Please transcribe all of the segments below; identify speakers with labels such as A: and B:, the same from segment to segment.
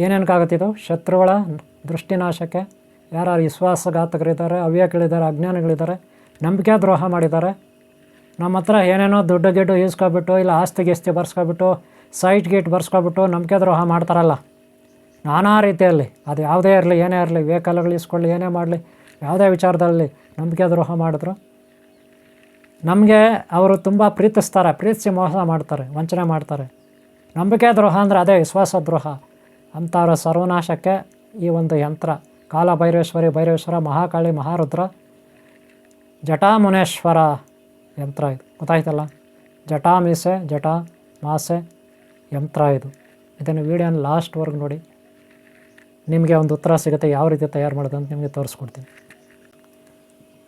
A: ಏನೇನಕ್ಕಾಗುತ್ತಿದ್ದು ಶತ್ರುಗಳ ದೃಷ್ಟಿನಾಶಕ್ಕೆ, ಯಾರು ವಿಶ್ವಾಸಘಾತಕರಿದ್ದಾರೆ, ಅವ್ಯಕ್ಗಳಿದ್ದಾರೆ, ಅಜ್ಞಾನಿಗಳಿದ್ದಾರೆ, ನಂಬಿಕೆ ದ್ರೋಹ ಮಾಡಿದ್ದಾರೆ, ನಮ್ಮ ಹತ್ರ ಏನೇನೋ ದುಡ್ಡು ಗಿಡ್ಡು ಈಸ್ಕೊಬಿಟ್ಟು ಇಲ್ಲ ಆಸ್ತಿ ಗಿಸ್ತಿ ಬರ್ಸ್ಕೊಬಿಟ್ಟು ಸೈಟ್ ಗೇಟ್ ಬರ್ಸ್ಕೊಬಿಟ್ಟು ನಂಬಿಕೆ ದ್ರೋಹ ಮಾಡ್ತಾರಲ್ಲ ನಾನಾ ರೀತಿಯಲ್ಲಿ. ಅದು ಯಾವುದೇ ಇರಲಿ, ಏನೇ ಇರಲಿ, ವೆಹಿಕಲ್ಗಳು ಇಸ್ಕೊಳ್ಳಿ, ಏನೇ ಮಾಡಲಿ, ಯಾವುದೇ ವಿಚಾರದಲ್ಲಿ ನಂಬಿಕೆ ದ್ರೋಹ ಮಾಡಿದ್ರು ನಮಗೆ ಅವರು ತುಂಬ ಪ್ರೀತಿಸ್ತಾರೆ, ಪ್ರೀತಿಸಿ ಮೋಸ ಮಾಡ್ತಾರೆ, ವಂಚನೆ ಮಾಡ್ತಾರೆ. ನಂಬಿಕೆ ದ್ರೋಹ ಅಂದರೆ ಅದೇ ವಿಶ್ವಾಸ ದ್ರೋಹ. ಅಂಥವ್ರ ಸರ್ವನಾಶಕ್ಕೆ ಈ ಒಂದು ಯಂತ್ರ ಕಾಲಭೈರವೇಶ್ವರಿ, ಭೈರವೇಶ್ವರ, ಮಹಾಕಾಳಿ, ಮಹಾರುದ್ರ, ಜಟಾಮುನೇಶ್ವರ ಯಂತ್ರ ಇದು. ಗೊತ್ತಾಯ್ತಲ್ಲ, ಜಟಾಮೀಸೆ, ಜಟಾ ಮಾಸೆ ಯಂತ್ರ ಇದು. ಇದನ್ನು ವೀಡಿಯೋನ ಲಾಸ್ಟ್ವರೆಗೆ ನೋಡಿ, ನಿಮಗೆ ಒಂದು ಉತ್ತರ ಸಿಗುತ್ತೆ ಯಾವ ರೀತಿ ತಯಾರು ಮಾಡೋದು ಅಂತ ನಿಮಗೆ ತೋರಿಸ್ಕೊಡ್ತೀನಿ.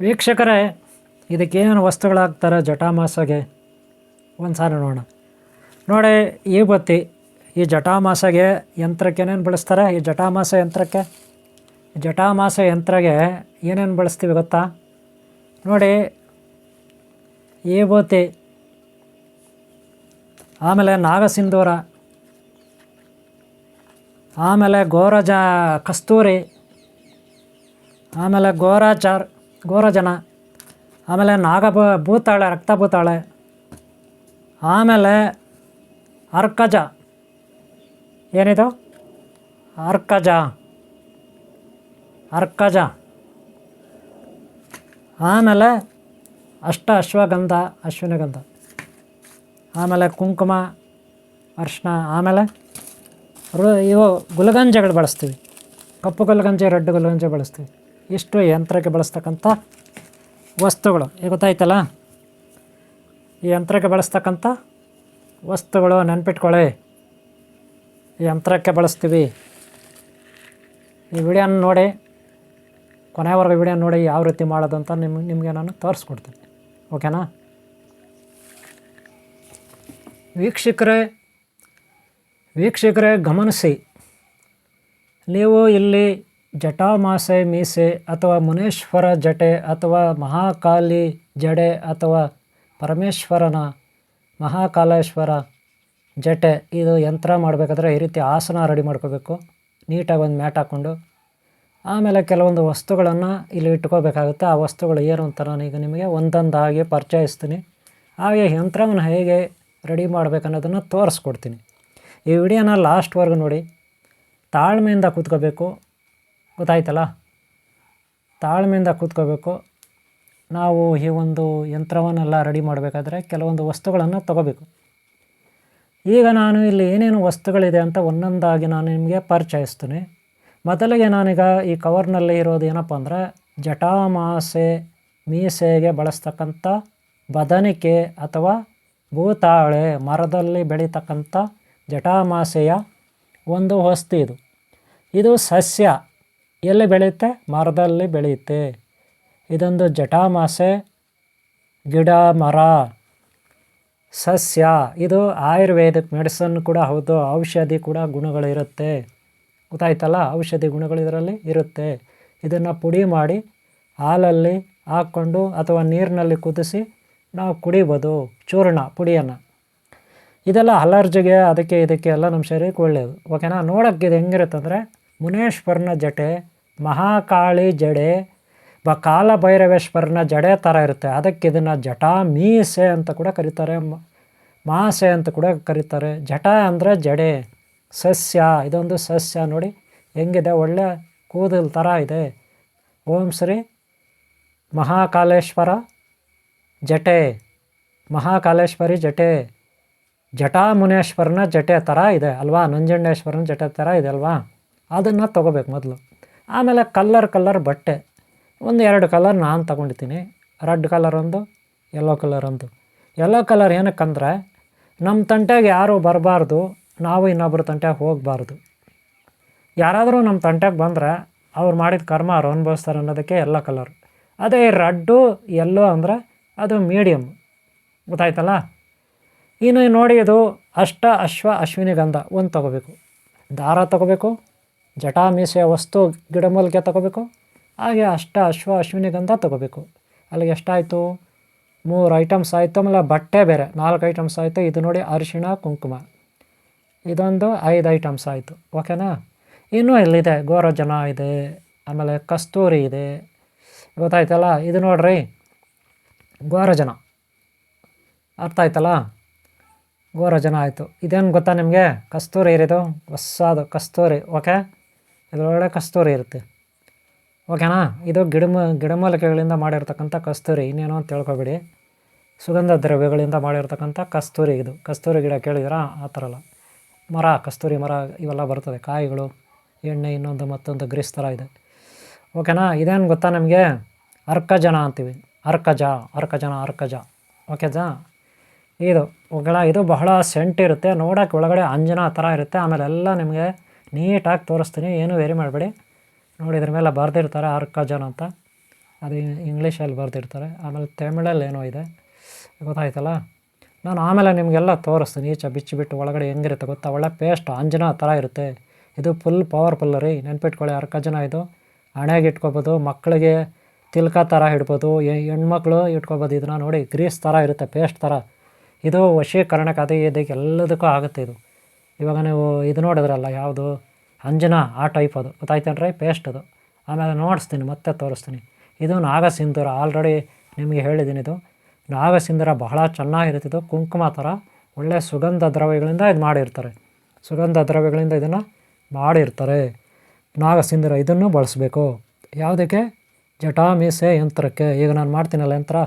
A: ವೀಕ್ಷಕರೇ, ಇದಕ್ಕೇನು ವಸ್ತುಗಳಾಗ್ತಾರೆ ಜಟಾಮಾಸೆಗೆ ಒಂದು ಸಾರಿ ನೋಡೋಣ. ನೋಡಿ, ಈ ಬತ್ತಿ ಈ ಜಟಾಮಾಸೆಗೆ ಯಂತ್ರಕ್ಕೆ ಏನೇನು ಬಳಸ್ತಾರೆ? ಈ ಜಟಾಮಾಸೆ ಯಂತ್ರಕ್ಕೆ, ಜಟಾಮಾಸೆ ಯಂತ್ರಗೆ ಏನೇನು ಬಳಸ್ತೀವಿ ಗೊತ್ತಾ? ನೋಡಿ, ಈ ಬತ್ತಿ, ಆಮೇಲೆ ನಾಗಸಿಂಧೂರ, ಆಮೇಲೆ ಕಸ್ತೂರಿ, ಆಮೇಲೆ ಗೋರಜನ, ಆಮೇಲೆ ಭೂತಾಳೆ, ರಕ್ತಭೂತಾಳೆ, ಆಮೇಲೆ ಅರ್ಕಜ. ಏನಿದು? ಅರ್ಕಜ, ಆಮೇಲೆ ಅಶ್ವಗಂಧ, ಅಶ್ವಿನಗಂಧ, ಆಮೇಲೆ ಕುಂಕುಮ, ಅರ್ಶಿನ, ಆಮೇಲೆ ಇವು ಗುಲಗಂಜಗಳು ಬಳಸ್ತೀವಿ. ಕಪ್ಪು ಗುಲಗಂಜೆ, ರೆಡ್ ಗುಲಗಂಜೆ ಬಳಸ್ತೀವಿ. ಇಷ್ಟು ಯಂತ್ರಕ್ಕೆ ಬಳಸ್ತಕ್ಕಂಥ ವಸ್ತುಗಳು. ಈಗ ಗೊತ್ತಾಯ್ತಲ್ಲ, ಈ ಯಂತ್ರಕ್ಕೆ ಬಳಸ್ತಕ್ಕಂಥ ವಸ್ತುಗಳು ನೆನ್ಪಿಟ್ಕೊಳ್ಳಿ. ಈ ಯಂತ್ರಕ್ಕೆ ಬಳಸ್ತೀವಿ. ಈ ವಿಡಿಯೋನ ನೋಡಿ, ಕೊನೆಯವರೆಗೂ ವಿಡಿಯೋ ನೋಡಿ ಯಾವ ರೀತಿ ಮಾಡೋದು ಅಂತ ನಿಮಗೆ ನಾನು ತೋರಿಸ್ಕೊಡ್ತೀನಿ. ಓಕೆನಾ? ವೀಕ್ಷಕರೇ ಗಮನಿಸಿ, ನೀವು ಇಲ್ಲಿ ಜಟಾಮಾಸೆ ಮೀಸೆ ಅಥವಾ ಮುನೇಶ್ವರ ಜಟೆ ಅಥವಾ ಮಹಾಕಾಲಿ ಜಡೆ ಅಥವಾ ಪರಮೇಶ್ವರನ ಮಹಾಕಾಲೇಶ್ವರ ಜಟೆ ಇದು ಯಂತ್ರ ಮಾಡಬೇಕಾದ್ರೆ ಈ ರೀತಿ ಆಸನ ರೆಡಿ ಮಾಡ್ಕೋಬೇಕು. ನೀಟಾಗಿ ಒಂದು ಮ್ಯಾಟ್ ಹಾಕ್ಕೊಂಡು ಆಮೇಲೆ ಕೆಲವೊಂದು ವಸ್ತುಗಳನ್ನು ಇಲ್ಲಿ ಇಟ್ಕೋಬೇಕಾಗುತ್ತೆ. ಆ ವಸ್ತುಗಳು ಏನು ಅಂತ ನಾನೀಗ ನಿಮಗೆ ಒಂದೊಂದಾಗಿ ಪರಿಚಯಿಸ್ತೀನಿ. ಹಾಗೆ ಯಂತ್ರವನ್ನು ಹೇಗೆ ರೆಡಿ ಮಾಡಬೇಕನ್ನೋದನ್ನು ತೋರಿಸ್ಕೊಡ್ತೀನಿ. ಈ ವಿಡಿಯೋನ ಲಾಸ್ಟ್ವರೆಗೂ ನೋಡಿ, ತಾಳ್ಮೆಯಿಂದ ಕೂತ್ಕೋಬೇಕು. ಗೊತ್ತಾಯ್ತಲ್ಲ, ತಾಳ್ಮೆಯಿಂದ ಕೂತ್ಕೋಬೇಕು. ನಾವು ಈ ಒಂದು ಯಂತ್ರವನ್ನೆಲ್ಲ ರೆಡಿ ಮಾಡಬೇಕಾದ್ರೆ ಕೆಲವೊಂದು ವಸ್ತುಗಳನ್ನು ತಗೋಬೇಕು. ಈಗ ನಾನು ಇಲ್ಲಿ ಏನೇನು ವಸ್ತುಗಳಿದೆ ಅಂತ ಒಂದೊಂದಾಗಿ ನಾನು ನಿಮಗೆ ಪರಿಚಯಿಸ್ತೀನಿ. ಮೊದಲಿಗೆ ನಾನೀಗ ಈ ಕವರ್ನಲ್ಲಿ ಇರೋದು ಏನಪ್ಪ ಅಂದರೆ ಜಟಾಮಾಸೆ ಮೀಸೆಗೆ ಬಳಸ್ತಕ್ಕಂಥ ಬದನಿಕೆ ಅಥವಾ ಭೂತಾಳೆ, ಮರದಲ್ಲಿ ಬೆಳೀತಕ್ಕಂಥ ಜಟಾಮಾಸೆಯ ಒಂದು ವಸ್ತು ಇದು. ಇದು ಸಸ್ಯ. ಎಲ್ಲಿ ಬೆಳೆಯುತ್ತೆ? ಮರದಲ್ಲಿ ಬೆಳೆಯುತ್ತೆ. ಇದೊಂದು ಜಟಾಮಾಸೆ ಗಿಡ, ಮರ, ಸಸ್ಯ. ಇದು ಆಯುರ್ವೇದಿಕ್ ಮೆಡಿಸನ್ ಕೂಡ ಹೌದು. ಔಷಧಿ ಕೂಡ ಗುಣಗಳಿರುತ್ತೆ. ಗೊತ್ತಾಯ್ತಲ್ಲ, ಔಷಧಿ ಗುಣಗಳು ಇದರಲ್ಲಿ ಇರುತ್ತೆ. ಇದನ್ನು ಪುಡಿ ಮಾಡಿ ಹಾಲಲ್ಲಿ ಹಾಕ್ಕೊಂಡು ಅಥವಾ ನೀರಿನಲ್ಲಿ ಕುದಿಸಿ ನಾವು ಕುಡಿಬೋದು, ಚೂರ್ಣ ಪುಡಿಯನ್ನು. ಇದೆಲ್ಲ ಅಲರ್ಜಿಗೆ ಅದಕ್ಕೆ ಇದಕ್ಕೆ ಎಲ್ಲ ನಮ್ಮ ಶರೀರಕ್ಕೆ ಒಳ್ಳೆಯದು. ಓಕೆನಾ? ನೋಡೋಕ್ಕೆ ಇದು ಹೆಂಗಿರುತ್ತೆ ಅಂದರೆ ಮುನೇಶ್ವರನ ಜಟೆ, ಮಹಾಕಾಳಿ ಜಡೆ, ಕಾಲಭೈರವೇಶ್ವರನ ಜಡೆ ಥರ ಇರುತ್ತೆ. ಅದಕ್ಕೆ ಇದನ್ನು ಜಟಾ ಮೀಸೆ ಅಂತ ಕೂಡ ಕರೀತಾರೆ, ಮಾಸೆ ಅಂತ ಕೂಡ ಕರೀತಾರೆ. ಜಟ ಅಂದರೆ ಜಡೆ, ಸಸ್ಯ. ಇದೊಂದು ಸಸ್ಯ ನೋಡಿ ಹೆಂಗಿದೆ, ಒಳ್ಳೆ ಕೂದಲು ಥರ ಇದೆ. ಓಂ ಶ್ರೀ ಮಹಾಕಾಲೇಶ್ವರ ಜಟೆ, ಮಹಾಕಾಲೇಶ್ವರಿ ಜಟೆ, ಜಟಾಮುನೇಶ್ವರನ ಜಟೆ ಥರ ಇದೆ ಅಲ್ವಾ, ನಂಜುಂಡೇಶ್ವರನ ಜಟೆ ಥರ ಇದೆ ಅಲ್ವಾ. ಅದನ್ನು ತೊಗೋಬೇಕು ಮೊದಲು. ಆಮೇಲೆ ಕಲ್ಲರ್ ಬಟ್ಟೆ ಒಂದು 2 ಕಲರ್ ನಾನು ತೊಗೊಂಡಿದ್ದೀನಿ. ರೆಡ್ ಕಲರ್ ಒಂದು, ಯೆಲ್ಲೋ ಕಲರ್ ಒಂದು. ಯೆಲ್ಲೋ ಕಲರ್ ಏನಕ್ಕಂದರೆ ನಮ್ಮ ತಂಟೆಗೆ ಯಾರೂ ಬರಬಾರ್ದು, ನಾವು ಇನ್ನೊಬ್ಬರ ತಂಟೆಗೆ ಹೋಗಬಾರ್ದು. ಯಾರಾದರೂ ನಮ್ಮ ತಂಟೆಗೆ ಬಂದರೆ ಅವ್ರು ಮಾಡಿದ ಕರ್ಮ ಅವ್ರು ಅನುಭವಿಸ್ತಾರೆ ಅನ್ನೋದಕ್ಕೆ ಯೆಲ್ಲೋ ಕಲರ್. ಅದೇ ರೆಡ್ಡು ಯೆಲ್ಲೋ ಅಂದರೆ ಅದು ಮೀಡಿಯಮ್. ಗೊತ್ತಾಯ್ತಲ್ಲ. ಇನ್ನು ನೋಡಿ, ಇದು ಅಶ್ವಿನಿ ಗಂಧ ಒಂದು ತೊಗೋಬೇಕು, ದಾರ ತೊಗೋಬೇಕು, ಜಟಾ ಮೀಸೆಯ ವಸ್ತು ಗಿಡಮೂಲಿಕೆ ತೊಗೋಬೇಕು, ಹಾಗೆ ಅಶ್ವಿನಿ ಗಂಧ ತೊಗೋಬೇಕು. ಅಲ್ಲಿಗೆ ಎಷ್ಟಾಯಿತು? 3 ಐಟಮ್ಸ್ ಆಯಿತು. ಆಮೇಲೆ ಬಟ್ಟೆ ಬೇರೆ 4 ಐಟಮ್ಸ್ ಆಯಿತು. ಇದು ನೋಡಿ ಅರಿಶಿಣ ಕುಂಕುಮ, ಇದೊಂದು 5 ಐಟಮ್ಸ್ ಆಯಿತು. ಓಕೆನಾ? ಇನ್ನೂ ಇಲ್ಲಿದೆ ಗೋರೋಚನ ಇದೆ, ಆಮೇಲೆ ಕಸ್ತೂರಿ ಇದೆ, ಗೊತ್ತಾಯ್ತಲ್ಲ. ಇದು ನೋಡ್ರಿ ಗೋರೋಚನ, ಅರ್ಥ ಆಯ್ತಲ್ಲ. ಗೋರೋಚನ ಆಯಿತು. ಇದೇನು ಗೊತ್ತಾ ನಿಮಗೆ, ಕಸ್ತೂರಿ ಇರೋದು ಹೊಸದು ಕಸ್ತೂರಿ. ಓಕೆ, ಇದರೊಳಗಡೆ ಕಸ್ತೂರಿ ಇರುತ್ತೆ. ಓಕೆನಾ. ಇದು ಗಿಡಮೂಲಿಕೆಗಳಿಂದ ಮಾಡಿರ್ತಕ್ಕಂಥ ಕಸ್ತೂರಿ, ಇನ್ನೇನೋ ಅಂತ ತಿಳ್ಕೊಬೇಡಿ. ಸುಗಂಧ ದ್ರವ್ಯಗಳಿಂದ ಮಾಡಿರ್ತಕ್ಕಂಥ ಕಸ್ತೂರಿ. ಇದು ಕಸ್ತೂರಿ ಗಿಡ ಕೇಳಿದಿರಾ? ಆ ಥರ ಅಲ್ಲ, ಮರ, ಕಸ್ತೂರಿ ಮರ ಇವೆಲ್ಲ ಬರ್ತದೆ, ಕಾಯಿಗಳು, ಎಣ್ಣೆ, ಇನ್ನೊಂದು ಮತ್ತೊಂದು ಗ್ರೀಸ್ ಥರ ಇದೆ. ಓಕೆನಾ. ಇದೇನು ಗೊತ್ತಾ ನಮಗೆ, ಅರ್ಕಜನ ಅಂತೀವಿ. ಅರ್ಕಜ. ಓಕೆಜಾ. ಇದು ಬಹಳ ಸೆಂಟ್ ಇರುತ್ತೆ, ನೋಡೋಕೆ ಒಳಗಡೆ ಅಂಜನ ಥರ ಇರುತ್ತೆ. ಆಮೇಲೆ ಎಲ್ಲ ನಿಮಗೆ ನೀಟಾಗಿ ತೋರಿಸ್ತೀನಿ, ಏನೂ ವೇರಿ ಮಾಡಬೇಡಿ. ನೋಡಿ ಇದ್ರ ಮೇಲೆ ಬರೆದಿರ್ತಾರೆ ಅರ್ಕಜನ ಅಂತ, ಅದು ಇಂಗ್ಲೀಷಲ್ಲಿ ಬರೆದಿರ್ತಾರೆ. ಆಮೇಲೆ ತಮಿಳಲ್ಲಿ ಏನೋ ಇದೆ, ಗೊತ್ತಾಯ್ತಲ್ಲ. ನಾನು ಆಮೇಲೆ ನಿಮಗೆಲ್ಲ ತೋರಿಸ್ತೀನಿ, ಈಚೆ ಬಿಚ್ಚಿಬಿಟ್ಟು ಒಳಗಡೆ ಹೆಂಗಿರುತ್ತೆ ಗೊತ್ತಾ, ಒಳ್ಳೆ ಪೇಸ್ಟ್ ಅಂಜನ ಥರ ಇರುತ್ತೆ. ಇದು ಫುಲ್ ಪವರ್ಫುಲ್ ರೀ, ನೆನ್ಪಿಟ್ಕೊಳ್ಳಿ. ಅರ್ಕಜನ ಇದು ಹಣೆಗೆ ಇಟ್ಕೊಬೋದು, ಮಕ್ಕಳಿಗೆ ತಿಲ್ಕ ಥರ ಇಡ್ಬೋದು, ಹೆಣ್ಮಕ್ಳು ಇಟ್ಕೊಬೋದು. ಇದನ್ನ ನೋಡಿ ಗ್ರೀಸ್ ಥರ ಇರುತ್ತೆ, ಪೇಸ್ಟ್ ಥರ. ಇದು ವಶೀಕರಣಕ್ಕೆ ಅದು ಇದಕ್ಕೆ ಎಲ್ಲದಕ್ಕೂ ಆಗುತ್ತೆ ಇದು. ಇವಾಗ ನೀವು ಇದು ನೋಡಿದ್ರಲ್ಲ, ಯಾವುದು ಅಂಜನ, ಆ ಟೈಪ್ ಅದು, ಗೊತ್ತಾಯ್ತೇನ್ರಿ, ಪೇಸ್ಟ್ ಅದು. ಆಮೇಲೆ ನೋಡಿಸ್ತೀನಿ, ಮತ್ತೆ ತೋರಿಸ್ತೀನಿ. ಇದು ನಾಗಸಿಂಧೂರ, ಆಲ್ರೆಡಿ ನಿಮಗೆ ಹೇಳಿದ್ದೀನಿ. ಇದು ನಾಗಸಿಂಧೂರ ಬಹಳ ಚೆನ್ನಾಗಿರುತ್ತೆ. ಇದು ಕುಂಕುಮ ಥರ ಒಳ್ಳೆಯ ಸುಗಂಧ ದ್ರವ್ಯಗಳಿಂದ ಇದು ಮಾಡಿರ್ತಾರೆ. ಸುಗಂಧ ದ್ರವ್ಯಗಳಿಂದ ಇದನ್ನು ಮಾಡಿರ್ತಾರೆ ನಾಗಸಿಂಧೂರ. ಇದನ್ನು ಬಳಸಬೇಕು ಯಾವುದಕ್ಕೆ, ಜಟಾ ಮೀಸೆ ಯಂತ್ರಕ್ಕೆ. ಈಗ ನಾನು ಮಾಡ್ತೀನಲ್ಲ ಯಂತ್ರ,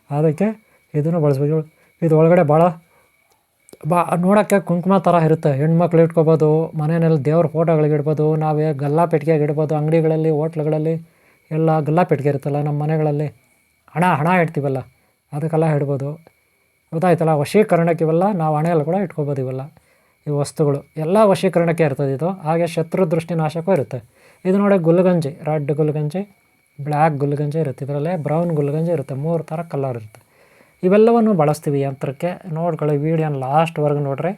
A: ಅದಕ್ಕೆ ಇದನ್ನು ಬಳಸಬೇಕು. ಇದು ಒಳಗಡೆ ಭಾಳ ನೋಡೋಕ್ಕೆ ಕುಂಕುಮ ಥರ ಇರುತ್ತೆ. ಹೆಣ್ಮಕ್ಳು ಇಟ್ಕೊಬೋದು, ಮನೆಯಲ್ಲಿ ದೇವ್ರ ಫೋಟೋಗಳಿಗೆ ಇಡ್ಬೋದು, ನಾವೇ ಗಲ್ಲಾ ಪೆಟ್ಟಿಗೆಗೆ ಇಡ್ಬೋದು, ಅಂಗಡಿಗಳಲ್ಲಿ, ಹೋಟ್ಲುಗಳಲ್ಲಿ ಎಲ್ಲ ಗಲ್ಲಾ ಪೆಟ್ಟಿಗೆ ಇರುತ್ತಲ್ಲ, ನಮ್ಮ ಮನೆಗಳಲ್ಲಿ ಹಣ ಇಡ್ತೀವಲ್ಲ, ಅದಕ್ಕೆಲ್ಲ ಇಡ್ಬೋದು. ಗೊತ್ತಾಯ್ತಲ್ಲ. ವಶೀಕರಣಕ್ಕೆ ಇವೆಲ್ಲ ನಾವು ಹಣೆಯಲ್ಲಿ ಕೂಡ ಇಟ್ಕೊಬೋದು. ಇವೆಲ್ಲ ಈ ವಸ್ತುಗಳು ಎಲ್ಲ ವಶೀಕರಣಕ್ಕೆ ಇರ್ತದೆ ಇದು. ಹಾಗೆ ಶತ್ರು ದೃಷ್ಟಿ ನಾಶಕ್ಕೂ ಇರುತ್ತೆ. ಇದು ನೋಡಿ ಗುಲ್ಗಂಜಿ, ರೆಡ್ ಗುಲ್ಗಂಜಿ, ಬ್ಲ್ಯಾಕ್ ಗುಲ್ಗಂಜಿ ಇರುತ್ತೆ, ಇದರಲ್ಲೇ ಬ್ರೌನ್ ಗುಲ್ಗಂಜಿ ಇರುತ್ತೆ, 3 ಥರ ಕಲರ್ ಇರುತ್ತೆ. ಇವೆಲ್ಲವನ್ನು ಬಳಸ್ತೀವಿ ಯಂತ್ರಕ್ಕೆ. ನೋಡ್ಕೊಳ್ಳಿ, ವೀಡಿಯೋನ ಲಾಸ್ಟ್ವರೆಗೂ ನೋಡಿರಿ.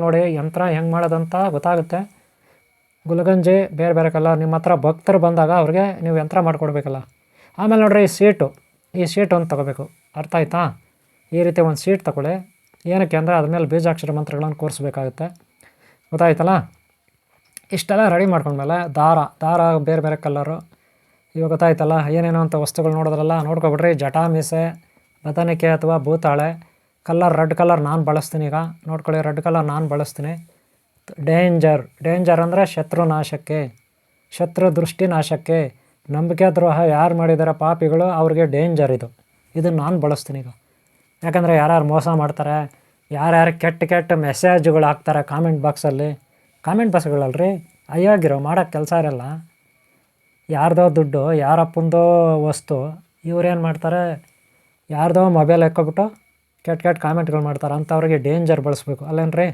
A: ನೋಡಿ ಯಂತ್ರ ಹೆಂಗೆ ಮಾಡೋದಂತ ಗೊತ್ತಾಗುತ್ತೆ. ಗುಲ್ಗಂಜಿ ಬೇರೆ ಬೇರೆ ಕಲರ್. ನಿಮ್ಮ ಹತ್ರ ಭಕ್ತರು ಬಂದಾಗ ಅವ್ರಿಗೆ ನೀವು ಯಂತ್ರ ಮಾಡಿಕೊಡ್ಬೇಕಲ್ಲ. ಆಮೇಲೆ ನೋಡಿರಿ, ಈ ಸೀಟ್ ಒಂದು ತೊಗೋಬೇಕು, ಅರ್ಥ ಆಯ್ತಾ. ಈ ರೀತಿ ಒಂದು ಸೀಟ್ ತೊಗೊಳ್ಳಿ. ಏನಕ್ಕೆ ಅಂದರೆ ಅದ್ರ ಮೇಲೆ ಬೀಜಾಕ್ಷರ ಮಂತ್ರಗಳನ್ನು ಕೂರಿಸ್ಬೇಕಾಗುತ್ತೆ, ಗೊತ್ತಾಯ್ತಲ್ಲ. ಇಷ್ಟೆಲ್ಲ ರೆಡಿ ಮಾಡ್ಕೊಂಡ್ಮೇಲೆ ದಾರ ಬೇರೆ ಬೇರೆ ಕಲರು, ಇವಾಗ ಗೊತ್ತಾಯ್ತಲ್ಲ. ಏನೇನೋ ಅಂತ ವಸ್ತುಗಳು ನೋಡೋದ್ರಲ್ಲ, ನೋಡ್ಕೊಬಿಡ್ರಿ. ಜಟಾ ಮೀಸೆ, ಬದನಿಕೆ ಅಥವಾ ಭೂತಾಳೆ, ರೆಡ್ ಕಲರ್ ನಾನು ಬಳಸ್ತೀನಿ. ಈಗ ನೋಡ್ಕೊಳ್ಳಿ, ರೆಡ್ ಕಲರ್ ನಾನು ಬಳಸ್ತೀನಿ. ಡೇಂಜರ್ ಅಂದರೆ ಶತ್ರು ನಾಶಕ್ಕೆ, ಶತ್ರು ದೃಷ್ಟಿ ನಾಶಕ್ಕೆ, ನಂಬಿಕೆ ದ್ರೋಹ ಯಾರು ಮಾಡಿದ್ದಾರೆ ಪಾಪಿಗಳು, ಅವ್ರಿಗೆ ಡೇಂಜರ್ ಇದನ್ನು ನಾನು ಬಳಸ್ತೀನಿ ಈಗ. ಯಾಕಂದರೆ ಯಾರ್ಯಾರು ಮೋಸ ಮಾಡ್ತಾರೆ, ಯಾರ್ಯಾರು ಕೆಟ್ಟ ಮೆಸೇಜ್ಗಳು ಹಾಕ್ತಾರೆ ಕಾಮೆಂಟ್ ಬಾಕ್ಸ್ಗಳಲ್ರಿ, ಅಯ್ಯೋಗಿರೋ ಮಾಡೋಕ್ಕೆ ಕೆಲಸ ಇರಲ್ಲ. ಯಾರ್ದೋ ದುಡ್ಡು, ಯಾರಪ್ಪಂದೋ ವಸ್ತು, ಇವ್ರೇನು ಮಾಡ್ತಾರೆ, ಯಾರ್ದೋ ಮೊಬೈಲ್ ಎಕ್ಕೊಬಿಟ್ಟು ಕೆಟ್ಟ ಕಾಮೆಂಟ್ಗಳು ಮಾಡ್ತಾರೆ. ಅಂಥವ್ರಿಗೆ ಡೇಂಜರ್ ಬಳಸಬೇಕು ಅಲ್ಲೇನ್ರಿ.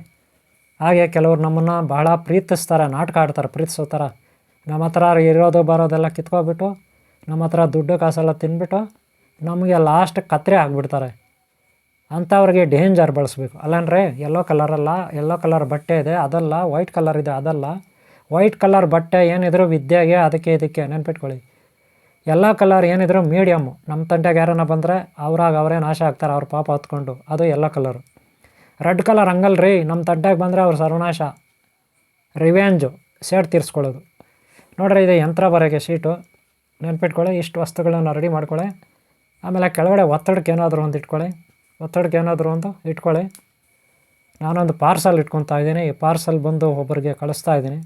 A: ಹಾಗೆ ಕೆಲವ್ರು ನಮ್ಮನ್ನು ಬಹಳ ಪ್ರೀತಿಸ್ತಾರೆ, ನಾಟಕ ಆಡ್ತಾರೆ, ಪ್ರೀತಿಸೋ ಥರ. ನಮ್ಮ ಹತ್ರ ಇರೋದು ಬರೋದೆಲ್ಲ ಕಿತ್ಕೊಬಿಟ್ಟು, ನಮ್ಮ ಹತ್ರ ದುಡ್ಡು ಕಾಸೆಲ್ಲ ತಿಂದ್ಬಿಟ್ಟು ನಮಗೆ ಲಾಸ್ಟ್ ಕತ್ರೆ ಆಗಿಬಿಡ್ತಾರೆ. ಅಂಥವ್ರಿಗೆ ಡೇಂಜರ್ ಬಳಸಬೇಕು ಅಲ್ಲೇನ್ರಿ. ಯೆಲ್ಲೋ ಕಲರ್ ಬಟ್ಟೆ ಇದೆ, ಅದಲ್ಲ. ವೈಟ್ ಕಲರ್ ಇದೆ, ಅದಲ್ಲ. ವೈಟ್ ಕಲರ್ ಬಟ್ಟೆ ಏನಿದ್ರು ವಿದ್ಯೆಗೆ, ಅದಕ್ಕೆ ಇದಕ್ಕೆ ನೆನ್ಪಿಟ್ಕೊಳ್ಳಿ. ಯೆಲ್ಲೋ ಕಲರ್ ಏನಿದ್ರು ಮೀಡಿಯಮ್ಮು. ನಮ್ಮ ತಂಟೆಗೆ ಯಾರನ್ನ ಬಂದರೆ ಅವರೇ ನಾಶ ಆಗ್ತಾರೆ, ಅವ್ರ ಪಾಪ ಹೊತ್ಕೊಂಡು, ಅದು ಯೆಲ್ಲೋ ಕಲರು. ರೆಡ್ ಕಲರ್ ಹಂಗಲ್ರಿ, ನಮ್ಮ ತಂಟೆಗೆ ಬಂದರೆ ಅವ್ರು ಸರ್ವನಾಶ, ರಿವೆಂಜು, ಸೇಡ್ ತೀರಿಸ್ಕೊಳ್ಳೋದು. ನೋಡ್ರಿ, ಇದು ಯಂತ್ರ ಬರೋಕ್ಕೆ ಶೀಟು, ನೆನ್ಪಿಟ್ಕೊಳ್ಳಿ. ಇಷ್ಟು ವಸ್ತುಗಳನ್ನು ರೆಡಿ ಮಾಡ್ಕೊಳ್ಳಿ. ಆಮೇಲೆ ಕೆಳಗಡೆ ಒತ್ತಡಕ್ಕೆ ಏನಾದರೂ ಒಂದು ಇಟ್ಕೊಳ್ಳಿ. ನಾನೊಂದು ಪಾರ್ಸಲ್ ಇಟ್ಕೊತಾ ಇದ್ದೀನಿ. ಈ ಪಾರ್ಸಲ್ ಬಂದು ಒಬ್ಬರಿಗೆ ಕಳಿಸ್ತಾ ಇದ್ದೀನಿ,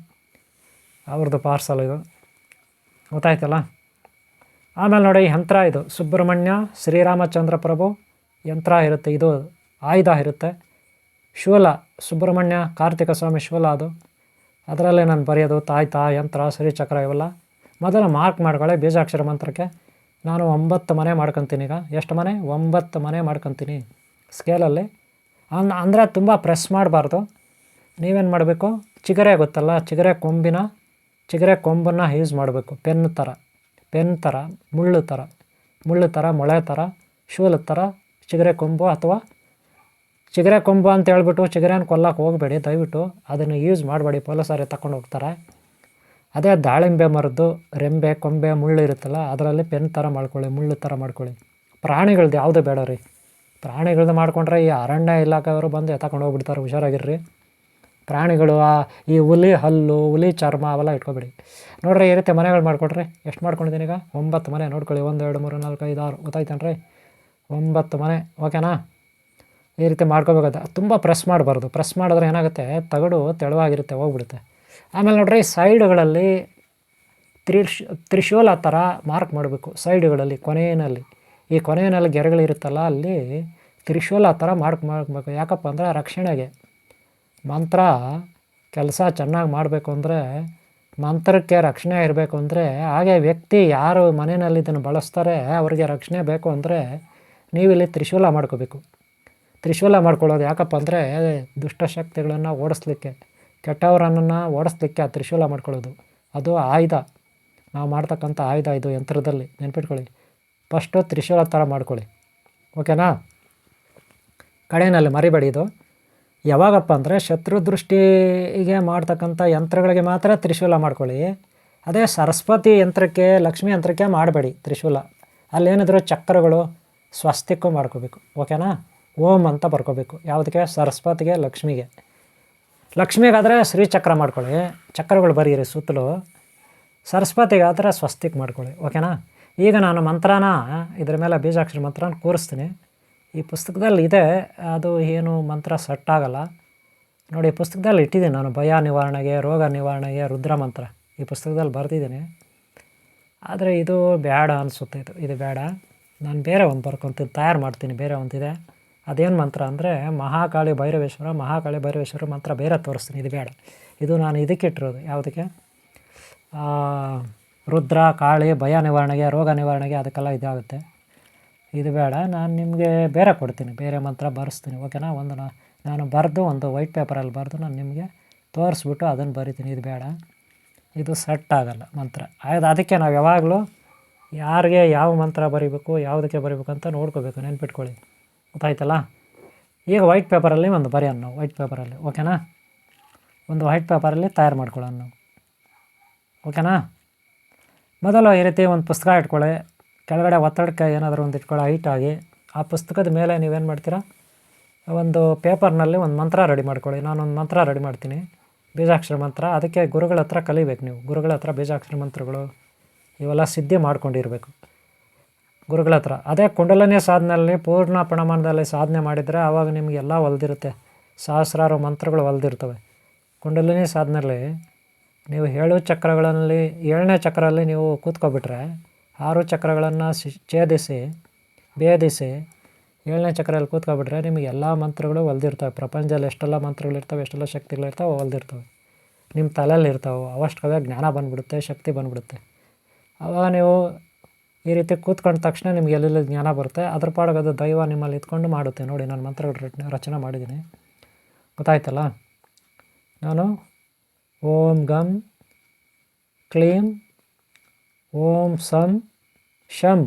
A: ಅವ್ರದ್ದು ಪಾರ್ಸಲ್ ಇದು, ಗೊತ್ತಾಯ್ತಲ್ಲ. ಆಮೇಲೆ ನೋಡಿ, ಯಂತ್ರ ಇದು ಸುಬ್ರಹ್ಮಣ್ಯ ಶ್ರೀರಾಮಚಂದ್ರ ಪ್ರಭು ಯಂತ್ರ ಇರುತ್ತೆ, ಇದು ಆಯುಧ ಇರುತ್ತೆ. ಶೂಲ ಸುಬ್ರಹ್ಮಣ್ಯ ಕಾರ್ತಿಕ ಸ್ವಾಮಿ ಶೂಲ ಅದು, ಅದರಲ್ಲೇ ನಾನು ಬರೆಯೋದು ತಾಯ್ತ ಯಂತ್ರ ಶ್ರೀಚಕ್ರ ಇವೆಲ್ಲ. ಮೊದಲು ಮಾರ್ಕ್ ಮಾಡ್ಕೊಳ್ಳಿ ಬೀಜಾಕ್ಷರ ಮಂತ್ರಕ್ಕೆ. ನಾನು 9 ಮನೆ ಮಾಡ್ಕೊತೀನಿ. ಈಗ ಎಷ್ಟು ಮನೆ? 9 ಮನೆ ಮಾಡ್ಕೊತೀನಿ ಸ್ಕೇಲಲ್ಲಿ. ಅಂದರೆ ತುಂಬ ಪ್ರೆಸ್ ಮಾಡಬಾರ್ದು. ನೀವೇನು ಮಾಡಬೇಕು, ಚಿಗರೆ ಗೊತ್ತಲ್ಲ, ಚಿಗರೆ ಕೊಂಬನ್ನು ಯೂಸ್ ಮಾಡಬೇಕು. ಪೆನ್ ಥರ ಮುಳ್ಳು ಥರ ಮೊಳೆ ಥರ ಶೂಲದ ಥರ ಚಿಗರೆ ಕೊಂಬು, ಅಥವಾ ಚಿಗರೆ ಕೊಂಬು ಅಂತ ಹೇಳ್ಬಿಟ್ಟು ಚಿಗರೆನ ಕೊಲ್ಲಕ್ಕೆ ಹೋಗಬೇಡಿ ದಯವಿಟ್ಟು. ಅದನ್ನು ಯೂಸ್ ಮಾಡಬೇಡಿ, ಪೊಲೀಸರೇ ತಗೊಂಡು ಹೋಗ್ತಾರೆ. ಅದೇ ದಾಳಿಂಬೆ ಮರದ್ದು ರೆಂಬೆ ಕೊಂಬೆ ಮುಳ್ಳು ಇರುತ್ತಲ್ಲ, ಅದರಲ್ಲಿ ಪೆನ್ ಥರ ಮಾಡ್ಕೊಳ್ಳಿ, ಮುಳ್ಳು ಥರ ಮಾಡ್ಕೊಳ್ಳಿ. ಪ್ರಾಣಿಗಳ್ದು ಯಾವುದೂ ಬೇಡ ರೀ. ಪ್ರಾಣಿಗಳ್ದು ಮಾಡ್ಕೊಂಡ್ರೆ ಈ ಅರಣ್ಯ ಇಲಾಖೆಯವರು ಬಂದು ತಗೊಂಡು ಹೋಗ್ಬಿಡ್ತಾರೆ, ಹುಷಾರಾಗಿರ್ರಿ. ಪ್ರಾಣಿಗಳು, ಈ ಹುಲಿ ಹಲ್ಲು, ಹುಲಿ ಚರ್ಮ ಅವೆಲ್ಲ ಇಟ್ಕೊಬೇಡಿ. ನೋಡಿರಿ ಈ ರೀತಿ ಮನೆಗಳು ಮಾಡಿಕೊಡ್ರಿ. ಎಷ್ಟು ಮಾಡ್ಕೊಂಡಿದ್ದೀನಿ ಈಗ? 9 ಮನೆ ನೋಡ್ಕೊಳ್ಳಿ. 1 2 3 4 5 6 ಗೊತ್ತಾಯ್ತೇನ್ರಿ? 9 ಮನೆ. ಓಕೆನಾ? ಈ ರೀತಿ ಮಾಡ್ಕೋಬೇಕಾದ. ತುಂಬ ಪ್ರೆಸ್ ಮಾಡಬಾರ್ದು. ಪ್ರೆಸ್ ಮಾಡಿದ್ರೆ ಏನಾಗುತ್ತೆ, ತಗಡು ತೆಳುವಾಗಿರುತ್ತೆ, ಹೋಗ್ಬಿಡುತ್ತೆ. ಆಮೇಲೆ ನೋಡಿರಿ ಸೈಡ್ಗಳಲ್ಲಿ ತ್ರಿಶೂಲ ಥರ ಮಾರ್ಕ್ ಮಾಡಬೇಕು. ಸೈಡ್ಗಳಲ್ಲಿ ಕೊನೆಯಲ್ಲಿ, ಈ ಕೊನೆಯಲ್ಲಿ ಗೆರೆಗಳಿರುತ್ತಲ್ಲ, ಅಲ್ಲಿ ತ್ರಿಶೂಲ ಥರ ಮಾಡಬೇಕು. ಯಾಕಪ್ಪ ಅಂದರೆ ರಕ್ಷಣೆಗೆ. ಮಂತ್ರ ಕೆಲಸ ಚೆನ್ನಾಗಿ ಮಾಡಬೇಕು ಅಂದರೆ, ಮಂತ್ರಕ್ಕೆ ರಕ್ಷಣೆ ಇರಬೇಕು ಅಂದರೆ, ಹಾಗೆ ವ್ಯಕ್ತಿ ಯಾರು ಮನೆಯಲ್ಲಿ ಇದನ್ನು ಬಳಸ್ತಾರೆ ಅವರಿಗೆ ರಕ್ಷಣೆ ಬೇಕು ಅಂದರೆ ನೀವಿಲ್ಲಿ ತ್ರಿಶೂಲ ಮಾಡ್ಕೋಬೇಕು. ತ್ರಿಶೂಲ ಮಾಡ್ಕೊಳ್ಳೋದು ಯಾಕಪ್ಪ ಅಂದರೆ ದುಷ್ಟಶಕ್ತಿಗಳನ್ನು ಓಡಿಸ್ಲಿಕ್ಕೆ, ಕೆಟ್ಟವರನ್ನು ಓಡಿಸ್ಲಿಕ್ಕೆ ಆ ತ್ರಿಶೂಲ ಮಾಡ್ಕೊಳ್ಳೋದು. ಅದು ಆಯುಧ, ನಾವು ಮಾಡ್ತಕ್ಕಂಥ ಆಯುಧ ಇದು ಯಂತ್ರದಲ್ಲಿ. ನೆನ್ಪಿಟ್ಕೊಳ್ಳಿ. ಫಸ್ಟು ತ್ರಿಶೂಲ ಥರ ಮಾಡ್ಕೊಳ್ಳಿ. ಓಕೆನಾ? ಕಡೆಯಲ್ಲಿ ಮರಿಬೇಡಿ. ಇದು ಯಾವಾಗಪ್ಪ ಅಂದರೆ ಶತ್ರು ದೃಷ್ಟಿಗೆ ಮಾಡ್ತಕ್ಕಂಥ ಯಂತ್ರಗಳಿಗೆ ಮಾತ್ರ ತ್ರಿಶೂಲ ಮಾಡ್ಕೊಳ್ಳಿ. ಅದೇ ಸರಸ್ವತಿ ಯಂತ್ರಕ್ಕೆ, ಲಕ್ಷ್ಮೀ ಯಂತ್ರಕ್ಕೆ ಮಾಡಬೇಡಿ ತ್ರಿಶೂಲ. ಅಲ್ಲೇನಿದ್ರು ಚಕ್ರಗಳು, ಸ್ವಸ್ತಿಕ್ಕು ಮಾಡ್ಕೋಬೇಕು. ಓಕೆನಾ? ಓಂ ಅಂತ ಬರ್ಕೋಬೇಕು. ಯಾವುದಕ್ಕೆ? ಸರಸ್ವತಿಗೆ, ಲಕ್ಷ್ಮಿಗೆ. ಲಕ್ಷ್ಮಿಗಾದರೆ ಶ್ರೀಚಕ್ರ ಮಾಡ್ಕೊಳ್ಳಿ, ಚಕ್ರಗಳು ಬರೀರಿ ಸುತ್ತಲೂ. ಸರಸ್ವತಿಗಾದರೆ ಸ್ವಸ್ತಿಕ್ ಮಾಡ್ಕೊಳ್ಳಿ. ಓಕೆನಾ? ಈಗ ನಾನು ಮಂತ್ರನ ಇದ್ರ ಮೇಲೆ ಬೀಜಾಕ್ಷರ ಮಂತ್ರನ ಕೂರಿಸ್ತೀನಿ. ಈ ಪುಸ್ತಕದಲ್ಲಿ ಇದೆ, ಅದು ಏನು ಮಂತ್ರ ಸೆಟ್ ಆಗಲ್ಲ ನೋಡಿ. ಪುಸ್ತಕದಲ್ಲಿ ಇಟ್ಟಿದ್ದೀನಿ ನಾನು. ಭಯ ನಿವಾರಣೆಗೆ, ರೋಗ ನಿವಾರಣೆಗೆ ರುದ್ರ ಮಂತ್ರ ಈ ಪುಸ್ತಕದಲ್ಲಿ ಬರೆದಿದ್ದೀನಿ. ಆದರೆ ಇದು ಬೇಡ ಅನಿಸುತ್ತೆ. ಇದು ಬೇಡ. ನಾನು ಬೇರೆ ಒಂದು ಬರ್ಕೊತೀನಿ, ತಯಾರು ಮಾಡ್ತೀನಿ. ಬೇರೆ ಒಂದಿದೆ. ಅದೇನು ಮಂತ್ರ ಅಂದರೆ ಮಹಾಕಾಳಿ ಭೈರವೇಶ್ವರ ಮಂತ್ರ ಬೇರೆ ತೋರಿಸ್ತೀನಿ. ಇದು ಬೇಡ. ಇದು ನಾನು ಇದಕ್ಕೆ ಇಟ್ಟಿರೋದು. ಯಾವುದಕ್ಕೆ? ರುದ್ರ, ಕಾಳಿ, ಭಯ ನಿವಾರಣೆಗೆ, ರೋಗ ನಿವಾರಣೆಗೆ, ಅದಕ್ಕೆಲ್ಲ ಇದಾಗುತ್ತೆ. ಇದು ಬೇಡ. ನಾನು ನಿಮಗೆ ಬೇರೆ ಕೊಡ್ತೀನಿ, ಬೇರೆ ಮಂತ್ರ ಬರೆಸ್ತೀನಿ. ಓಕೆನಾ? ಒಂದು ನಾನು ಬರೆದು ಒಂದು ವೈಟ್ ಪೇಪರಲ್ಲಿ ಬರೆದು ನಾನು ನಿಮಗೆ ತೋರಿಸ್ಬಿಟ್ಟು ಅದನ್ನು ಬರಿತೀನಿ. ಇದು ಬೇಡ, ಇದು ಸೆಟ್ ಆಗಲ್ಲ ಮಂತ್ರ. ಅದಕ್ಕೆ ನಾವು ಯಾವಾಗಲೂ ಯಾರಿಗೆ ಯಾವ ಮಂತ್ರ ಬರೀಬೇಕು, ಯಾವುದಕ್ಕೆ ಬರೀಬೇಕು ಅಂತ ನೋಡ್ಕೋಬೇಕು. ನೆನ್ಪಿಟ್ಕೊಳ್ಳಿ. ಗೊತ್ತಾಯ್ತಲ್ಲ? ಈಗ ವೈಟ್ ಪೇಪರಲ್ಲಿ ಒಂದು ಬರೆಯೋಣ ನಾವು. ವೈಟ್ ಪೇಪರಲ್ಲಿ. ಓಕೆನಾ? ಒಂದು ವೈಟ್ ಪೇಪರಲ್ಲಿ ತಯಾರು ಮಾಡ್ಕೊಳ್ಳೋಣ ನಾವು. ಓಕೆನಾ? ಮೊದಲು ಈ ರೀತಿ ಒಂದು ಪುಸ್ತಕ ಇಟ್ಕೊಳ್ಳಿ. ಕೆಳಗಡೆ ಒತ್ತಡಕ್ಕೆ ಏನಾದರೂ ಒಂದು ಇಟ್ಕೊಳ್ಳೋ ಹೈಟಾಗಿ. ಆ ಪುಸ್ತಕದ ಮೇಲೆ ನೀವೇನು ಮಾಡ್ತೀರಾ, ಒಂದು ಪೇಪರ್ನಲ್ಲಿ ಒಂದು ಮಂತ್ರ ರೆಡಿ ಮಾಡ್ಕೊಳ್ಳಿ. ನಾನೊಂದು ಮಂತ್ರ ರೆಡಿ ಮಾಡ್ತೀನಿ, ಬೀಜಾಕ್ಷರ ಮಂತ್ರ. ಅದಕ್ಕೆ ಗುರುಗಳ ಹತ್ರ ಕಲಿಬೇಕು ನೀವು. ಗುರುಗಳ ಹತ್ರ ಬೀಜಾಕ್ಷರ ಮಂತ್ರಗಳು ಇವೆಲ್ಲ ಸಿದ್ಧಿ ಮಾಡ್ಕೊಂಡಿರಬೇಕು ಗುರುಗಳ ಹತ್ರ. ಅದೇ ಕುಂಡಲಿನಿ ಸಾಧನೆಯಲ್ಲಿ ಪೂರ್ಣ ಪ್ರಮಾಣದಲ್ಲಿ ಸಾಧನೆ ಮಾಡಿದರೆ ಆವಾಗ ನಿಮಗೆಲ್ಲ ಒಲ್ದಿರುತ್ತೆ. ಸಹಸ್ರಾರು ಮಂತ್ರಗಳು ಒಲ್ದಿರ್ತವೆ. ಕುಂಡಲಿನಿ ಸಾಧನೆಯಲ್ಲಿ ನೀವು 7 ಚಕ್ರಗಳಲ್ಲಿ 7ನೇ ಚಕ್ರಲ್ಲಿ ನೀವು ಕೂತ್ಕೊಬಿಟ್ರೆ 6 ಚಕ್ರಗಳನ್ನು ಛೇದಿಸಿ ಭೇದಿಸಿ 7ನೇ ಚಕ್ರಲ್ಲಿ ಕೂತ್ಕೊಬಿಟ್ರೆ ನಿಮಗೆ ಎಲ್ಲ ಮಂತ್ರಗಳು ಒಲ್ದಿರ್ತವೆ. ಪ್ರಪಂಚದಲ್ಲಿ ಎಷ್ಟೆಲ್ಲ ಮಂತ್ರಗಳಿರ್ತವೆ, ಎಷ್ಟೆಲ್ಲ ಶಕ್ತಿಗಳಿರ್ತವೆ, ಒಲ್ದಿರ್ತವೆ. ನಿಮ್ಮ ತಲೆಯಲ್ಲಿ ಇರ್ತಾವೆ. ಅವಷ್ಟೇ ಜ್ಞಾನ ಬಂದುಬಿಡುತ್ತೆ, ಶಕ್ತಿ ಬಂದುಬಿಡುತ್ತೆ. ಆವಾಗ ನೀವು ಈ ರೀತಿ ಕೂತ್ಕೊಂಡ ತಕ್ಷಣ ನಿಮ್ಗೆ ಎಲ್ಲೆಲ್ಲಿ ಜ್ಞಾನ ಬರುತ್ತೆ. ಅದ್ರ ಪಾಡಿಗೆ ಅದು ದೈವ ನಿಮ್ಮಲ್ಲಿ ಇದ್ಕೊಂಡು ಮಾಡುತ್ತೆ. ನೋಡಿ, ನಾನು ಮಂತ್ರಗಳು ರಚನೆ ಮಾಡಿದ್ದೀನಿ. ಗೊತ್ತಾಯ್ತಲ್ಲ? ನಾನು ಓಂ ಗಂ ಕ್ಲೀಂ ಓಂ ಸಂ ಶಂ.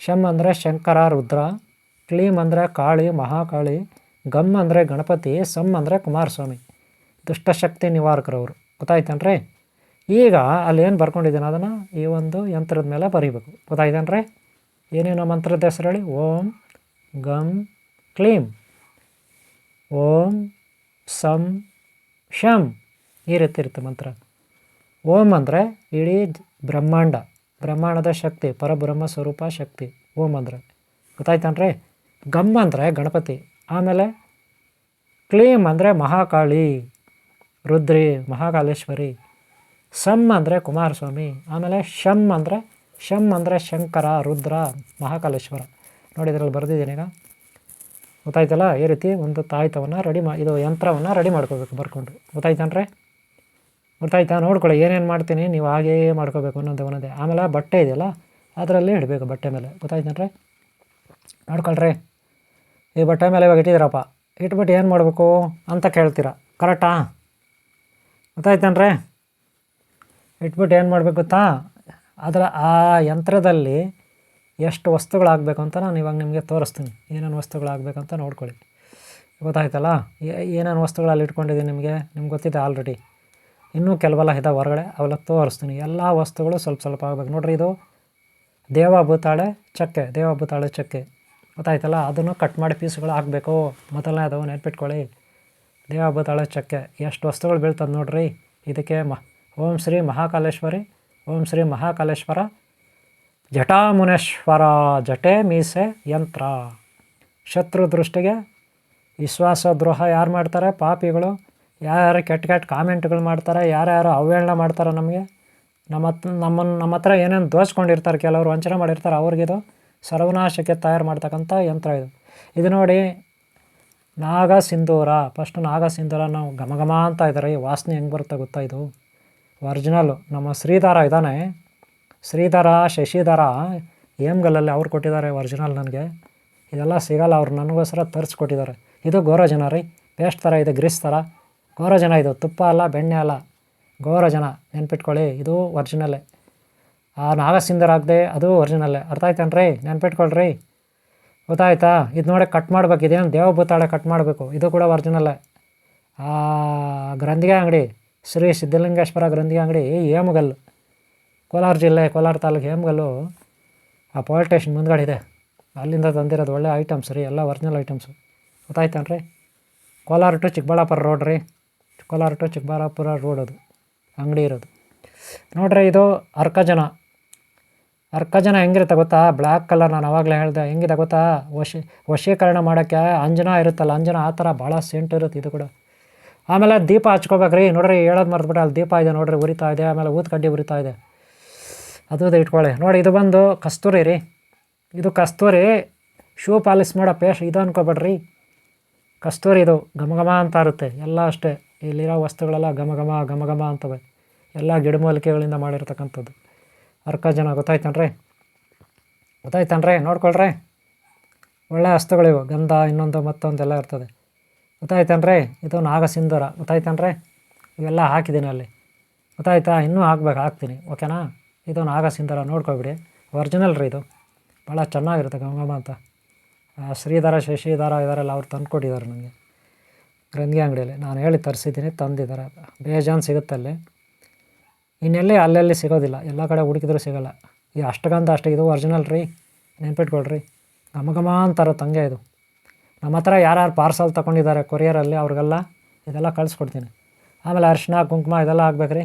A: ಶಂ ಅಂದರೆ ಶಂಕರ ರುದ್ರ, ಕ್ಲೀಂ ಅಂದರೆ ಕಾಳಿ ಮಹಾಕಾಳಿ, ಗಮ್ ಅಂದರೆ ಗಣಪತಿ, ಸಂ ಅಂದರೆ ಕುಮಾರಸ್ವಾಮಿ, ದುಷ್ಟಶಕ್ತಿ ನಿವಾರಕರವರು. ಗೊತ್ತಾಯ್ತೇನ್ರಿ? ಈಗ ಅಲ್ಲಿ ಏನು ಬರ್ಕೊಂಡಿದ್ದೀನಿ ಅದನ್ನು ಈ ಒಂದು ಯಂತ್ರದ ಮೇಲೆ ಬರೀಬೇಕು. ಗೊತ್ತಾಯ್ತೇನ್ರಿ? ಏನೇನೋ ಮಂತ್ರದ ಹೆಸರು ಹೇಳಿ. ಓಂ ಗಂ ಕ್ಲೀಂ ಓಂ ಸಂ ಶಂ. ಈ ರೀತಿ ಇರುತ್ತೆ ಮಂತ್ರ. ಓಂ ಅಂದರೆ ಇಡೀ ಬ್ರಹ್ಮಾಂಡದ ಶಕ್ತಿ, ಪರಬ್ರಹ್ಮ ಸ್ವರೂಪ ಶಕ್ತಿ ಓಂ ಅಂದರೆ. ಗೊತ್ತಾಯ್ತೇನ್ರಿ? ಗಮ್ ಅಂದರೆ ಗಣಪತಿ. ಆಮೇಲೆ ಕ್ಲೀಂ ಅಂದರೆ ಮಹಾಕಾಳಿ ರುದ್ರಿ ಮಹಾಕಾಳೇಶ್ವರಿ. ಸಂ ಅಂದರೆ ಕುಮಾರಸ್ವಾಮಿ. ಆಮೇಲೆ ಶಂ ಅಂದರೆ ಶಂಕರ ರುದ್ರ ಮಹಾಕಾಳೇಶ್ವರ. ನೋಡಿ, ಇದರಲ್ಲಿ ಬರೆದಿದ್ದೀನಿ ಈಗ. ಗೊತ್ತಾಯ್ತಲ್ಲ? ಈ ರೀತಿ ಒಂದು ತಾಯ್ತವನ್ನು ಇದು ಯಂತ್ರವನ್ನು ರೆಡಿ ಮಾಡ್ಕೋಬೇಕು ಬರ್ಕೊಂಡು. ಗೊತ್ತಾಯ್ತೇನ್ರಿ? ಗೊತ್ತಾಯ್ತಾ? ನೋಡ್ಕೊಳ್ಳಿ ಏನೇನು ಮಾಡ್ತೀನಿ, ನೀವು ಹಾಗೇ ಮಾಡ್ಕೋಬೇಕು ಒಂದೊಂದೇ. ಆಮೇಲೆ ಬಟ್ಟೆ ಇದೆಯಲ್ಲ ಅದರಲ್ಲಿ ಇಡಬೇಕು, ಬಟ್ಟೆ ಮೇಲೆ. ಗೊತ್ತಾಯ್ತೇನ್ರಿ? ನೋಡ್ಕೊಳ್ರಿ. ಈ ಬಟ್ಟೆ ಮೇಲೆ ಇವಾಗ ಇಟ್ಟಿದ್ದೀರಪ್ಪ, ಇಟ್ಬಿಟ್ಟು ಏನು ಮಾಡಬೇಕು ಅಂತ ಕೇಳ್ತೀರಾ. ಕರೆಕ್ಟಾ? ಗೊತ್ತಾಯ್ತೇನ್ರಿ? ಇಟ್ಬಿಟ್ಟು ಏನು ಮಾಡಬೇಕು ಗೊತ್ತಾ? ಆ ಯಂತ್ರದಲ್ಲಿ ಎಷ್ಟು ವಸ್ತುಗಳಾಗಬೇಕು ಅಂತ ನಾನು ಇವಾಗ ನಿಮಗೆ ತೋರಿಸ್ತೀನಿ. ಏನೇನು ವಸ್ತುಗಳಾಗಬೇಕಂತ ನೋಡ್ಕೊಳ್ಳಿ. ಗೊತ್ತಾಯ್ತಲ್ಲ? ಏನೇನು ವಸ್ತುಗಳಲ್ಲಿ ಇಟ್ಕೊಂಡಿದ್ದೀನಿ ನಿಮ್ಗೆ ಗೊತ್ತಿದೆ ಆಲ್ರೆಡಿ. ಇನ್ನೂ ಕೆಲವೆಲ್ಲ ಇದೆ ಹೊರಗಡೆ, ಅವೆಲ್ಲ ತೋರಿಸ್ತೀನಿ. ಎಲ್ಲ ವಸ್ತುಗಳು ಸ್ವಲ್ಪ ಸ್ವಲ್ಪ ಆಗಬೇಕು. ನೋಡಿರಿ, ಇದು ದೇವಭೂತಾಳೆ ಚಕ್ಕೆ. ಗೊತ್ತಾಯ್ತಲ್ಲ? ಅದನ್ನು ಕಟ್ ಮಾಡಿ ಪೀಸ್ಗಳು ಹಾಕಬೇಕು. ಮೊದಲನೇ ಅದು ನೆನ್ಪಿಟ್ಕೊಳ್ಳಿ. ದೇವಭೂತಾಳ ಚಕ್ಕೆ ಎಷ್ಟು ವಸ್ತುಗಳು ಬೀಳ್ತದೆ ನೋಡ್ರಿ. ಇದಕ್ಕೆ ಓಂ ಶ್ರೀ ಮಹಾಕಾಲೇಶ್ವರಿ, ಓಂ ಶ್ರೀ ಮಹಾಕಾಲೇಶ್ವರ ಜಟಾಮುನೇಶ್ವರ ಜಟೆ ಮೀಸೆ ಯಂತ್ರ. ಶತ್ರು ದೃಷ್ಟಿಗೆ ವಿಶ್ವಾಸ ದ್ರೋಹ ಯಾರು ಮಾಡ್ತಾರೆ? ಪಾಪಿಗಳು. ಯಾರ್ಯಾರು ಕೆಟ್ಟ ಕೆಟ್ಟ ಕಾಮೆಂಟ್ಗಳು ಮಾಡ್ತಾರೆ, ಯಾರ್ಯಾರು ಅವಹೇಳನ ಮಾಡ್ತಾರೆ, ನಮಗೆ ನಮ್ಮ ಹತ್ರ ಏನೇನು ದೋಚ್ಕೊಂಡಿರ್ತಾರೆ, ಕೆಲವರು ವಂಚನೆ ಮಾಡಿರ್ತಾರೆ, ಅವ್ರಿಗಿದು ಸರ್ವನಾಶಕ್ಕೆ ತಯಾರು ಮಾಡ್ತಕ್ಕಂಥ ಯಂತ್ರ ಇದು. ಇದು ನೋಡಿ ನಾಗ ಸಿಂಧೂರ. ಫಸ್ಟು ನಾಗ ಸಿಂಧೂರ ನಾವು ಘಮ ಅಂತ ಇದ್ದಾರೆ. ಈ ವಾಸನೆ ಹೆಂಗೆ ಬರುತ್ತೆ ಗೊತ್ತಾ? ಇದು ಒರಿಜಿನಲ್ಲು. ನಮ್ಮ ಶ್ರೀಧರ ಇದ್ದಾನೆ, ಶ್ರೀಧರ ಶಶಿಧರ ಏಮ್ಗಲ್ಲಲ್ಲಿ ಅವ್ರು ಕೊಟ್ಟಿದ್ದಾರೆ ಒರಿಜಿನಲ್. ನನಗೆ ಇದೆಲ್ಲ ಸಿಗೋಲ್ಲ, ಅವ್ರು ನನಗೋಸ್ಕರ ತರಿಸ್ಕೊಟ್ಟಿದ್ದಾರೆ. ಇದು ಗೋರೋಜನ ರೀ, ಪೇಸ್ಟ್ ಥರ ಇದೆ, ಗ್ರೀಸ್ ಥರ ಗೋರೋಜನ. ಇದು ತುಪ್ಪ ಅಲ್ಲ, ಬೆಣ್ಣೆ ಅಲ್ಲ, ಗೋರೋಜನ. ನೆನ್ಪಿಟ್ಕೊಳ್ಳಿ, ಇದು ಒರಿಜಿನಲ್ಲೇ. ಆ ನಾಗಸಿಂಧೂರ ಆಗದೆ ಅದು ಒರಿಜಿನಲ್ಲೇ. ಅರ್ಥ ಆಯ್ತೇನ್ರಿ? ನೆನ್ಪಿಟ್ಕೊಳ್ರಿ, ಗೊತ್ತಾಯ್ತಾ? ಇದು ನೋಡಿ ಕಟ್ ಮಾಡ್ಬೇಕು, ಇದೇನು ದೇವಭೂತಾಳೆ ಕಟ್ ಮಾಡಬೇಕು, ಇದು ಕೂಡ ಒರಿಜಿನಲ್ಲೇ. ಆ ಗ್ರಂಥಿಗೆ ಅಂಗಡಿ, ಶ್ರೀ ಸಿದ್ಧಲಿಂಗೇಶ್ವರ ಗ್ರಂಥಿಗೆ ಅಂಗಡಿ, ಹೇಮಗಲ್ಲು, ಕೋಲಾರ ಜಿಲ್ಲೆ, ಕೋಲಾರ ತಾಲೂಕು ಹೇಮಗಲ್ಲು, ಆ ಪೊಲೀಸ್ ಸ್ಟೇಷನ್ ಮುಂದ್ಗಡೆ ಇದೆ. ಅಲ್ಲಿಂದ ತಂದಿರೋದು ಒಳ್ಳೆ ಐಟಮ್ಸ್ ರೀ, ಎಲ್ಲ ಒರಿಜಿನಲ್ ಐಟಮ್ಸು. ಗೊತ್ತಾಯ್ತಾನ್ರಿ? ಕೋಲಾರ ಟು ಚಿಕ್ಕಬಳ್ಳಾಪುರ ರೋಡ್ ರೀ, ಕೋಲಾರ ಟು ಚಿಕ್ಕಬಳ್ಳಾಪುರ ರೋಡ್ ಅದು ಅಂಗಡಿ ಇರೋದು. ನೋಡ್ರಿ, ಇದು ಅರ್ಕಜನ. ಅರ್ಕಜನ ಹೆಂಗಿರುತ್ತೆ ಗೊತ್ತಾ? Black colour. ನಾನು ಆವಾಗಲೇ ಹೇಳಿದೆ ಹೆಂಗಿದೆ ಗೊತ್ತಾ? ವಶೀಕರಣ ಮಾಡೋಕ್ಕೆ ಅಂಜನ ಇರುತ್ತಲ್ಲ, ಅಂಜನ ಆ ಥರ ಭಾಳ ಸೆಂಟ್ ಇರುತ್ತೆ ಇದು ಕೂಡ. ಆಮೇಲೆ ದೀಪ ಹಚ್ಕೋಬೇಕ್ರಿ. ನೋಡ್ರಿ, ಹೇಳೋದು ಮರೆತುಬಿಟ್ಟೆ, ಅಲ್ಲಿ ದೀಪ ಇದೆ ನೋಡ್ರಿ, ಉರಿತಾ ಇದೆ. ಆಮೇಲೆ ಊದ್ಕಡ್ಡಿ ಉರಿತಾ ಇದೆ, ಅದು ಇಟ್ಕೊಳ್ಳಿ. ನೋಡಿ, ಇದು ಬಂದು ಕಸ್ತೂರಿ ರೀ. ಇದು ಕಸ್ತೂರಿ ಶೂ ಪಾಲಿಸ್ ಮಾಡೋ ಪೇಸ್ಟ್ ಇದು ಅನ್ಕೋಬೇಡ್ರಿ. ಕಸ್ತೂರಿ ಇದು ಘಮ ಅಂತ ಇರುತ್ತೆ. ಎಲ್ಲ ಅಷ್ಟೇ, ಇಲ್ಲಿರೋ ವಸ್ತುಗಳೆಲ್ಲ ಘಮ ಅಂತವೆ. ಎಲ್ಲ ಗಿಡಮೂಲಿಕೆಗಳಿಂದ ಮಾಡಿರ್ತಕ್ಕಂಥದ್ದು ಅರ್ಕಜನ. ಗೊತ್ತಾಯ್ತನ್ರಿ? ನೋಡ್ಕೊಳ್ರಿ, ಒಳ್ಳೆ ವಸ್ತುಗಳಿವು. ಗಂಧ ಇನ್ನೊಂದು ಮತ್ತೊಂದೆಲ್ಲ ಇರ್ತದೆ. ಗೊತ್ತಾಯ್ತನ್ರಿ? ಇದು ನಾಗಸಿಂಧೂರ. ಗೊತ್ತಾಯ್ತನ್ರಿ? ಇವೆಲ್ಲ ಹಾಕಿದ್ದೀನಿ ಅಲ್ಲಿ. ಗೊತ್ತಾಯ್ತಾ? ಇನ್ನೂ ಹಾಕ್ತೀನಿ, ಓಕೆನಾ? ಇದು ನಾಗಸಿಂಧೂರ, ನೋಡ್ಕೊಬಿಡಿ. ಒರಿಜಿನಲ್ ರೀ ಇದು, ಭಾಳ ಚೆನ್ನಾಗಿರುತ್ತೆ ಘಮ ಅಂತ. ಶ್ರೀಧರ ಶಶಿಧರ ಇದಾರಲ್ಲ, ಅವ್ರು ತಂದುಕೊಟ್ಟಿದ್ದಾರೆ ನನಗೆ ಗ್ರಂಥಿಗೆ ಅಂಗಡಿಯಲ್ಲಿ. ನಾನು ಹೇಳಿ ತರಿಸಿದ್ದೀನಿ, ತಂದಿದ್ದಾರೆ. ಬೇಜಾನ್ ಸಿಗುತ್ತಲ್ಲಿ, ಇನ್ನೆಲ್ಲಿ ಅಲ್ಲೆಲ್ಲಿ ಸಿಗೋದಿಲ್ಲ, ಎಲ್ಲ ಕಡೆ ಹುಡುಕಿದ್ರೂ ಸಿಗೋಲ್ಲ. ಈ ಅಷ್ಟಗಂಧ ಅಷ್ಟೇ, ಇದು ಒರಿಜಿನಲ್ ರೀ, ನೆನ್ಪಿಟ್ಕೊಳ್ರಿ. ಘಮ ಅಂತಾರ ತಂಗೆ ಇದು. ನಮ್ಮ ಹತ್ರ ಯಾರ್ಯಾರು ಪಾರ್ಸಲ್ ತೊಗೊಂಡಿದ್ದಾರೆ ಕೊರಿಯರಲ್ಲಿ, ಅವ್ರಿಗೆಲ್ಲ ಇದೆಲ್ಲ ಕಳಿಸ್ಕೊಡ್ತೀನಿ. ಆಮೇಲೆ ಅರಿಶಿನ ಕುಂಕುಮ ಇದೆಲ್ಲ ಹಾಕ್ಬೇಕ್ರಿ,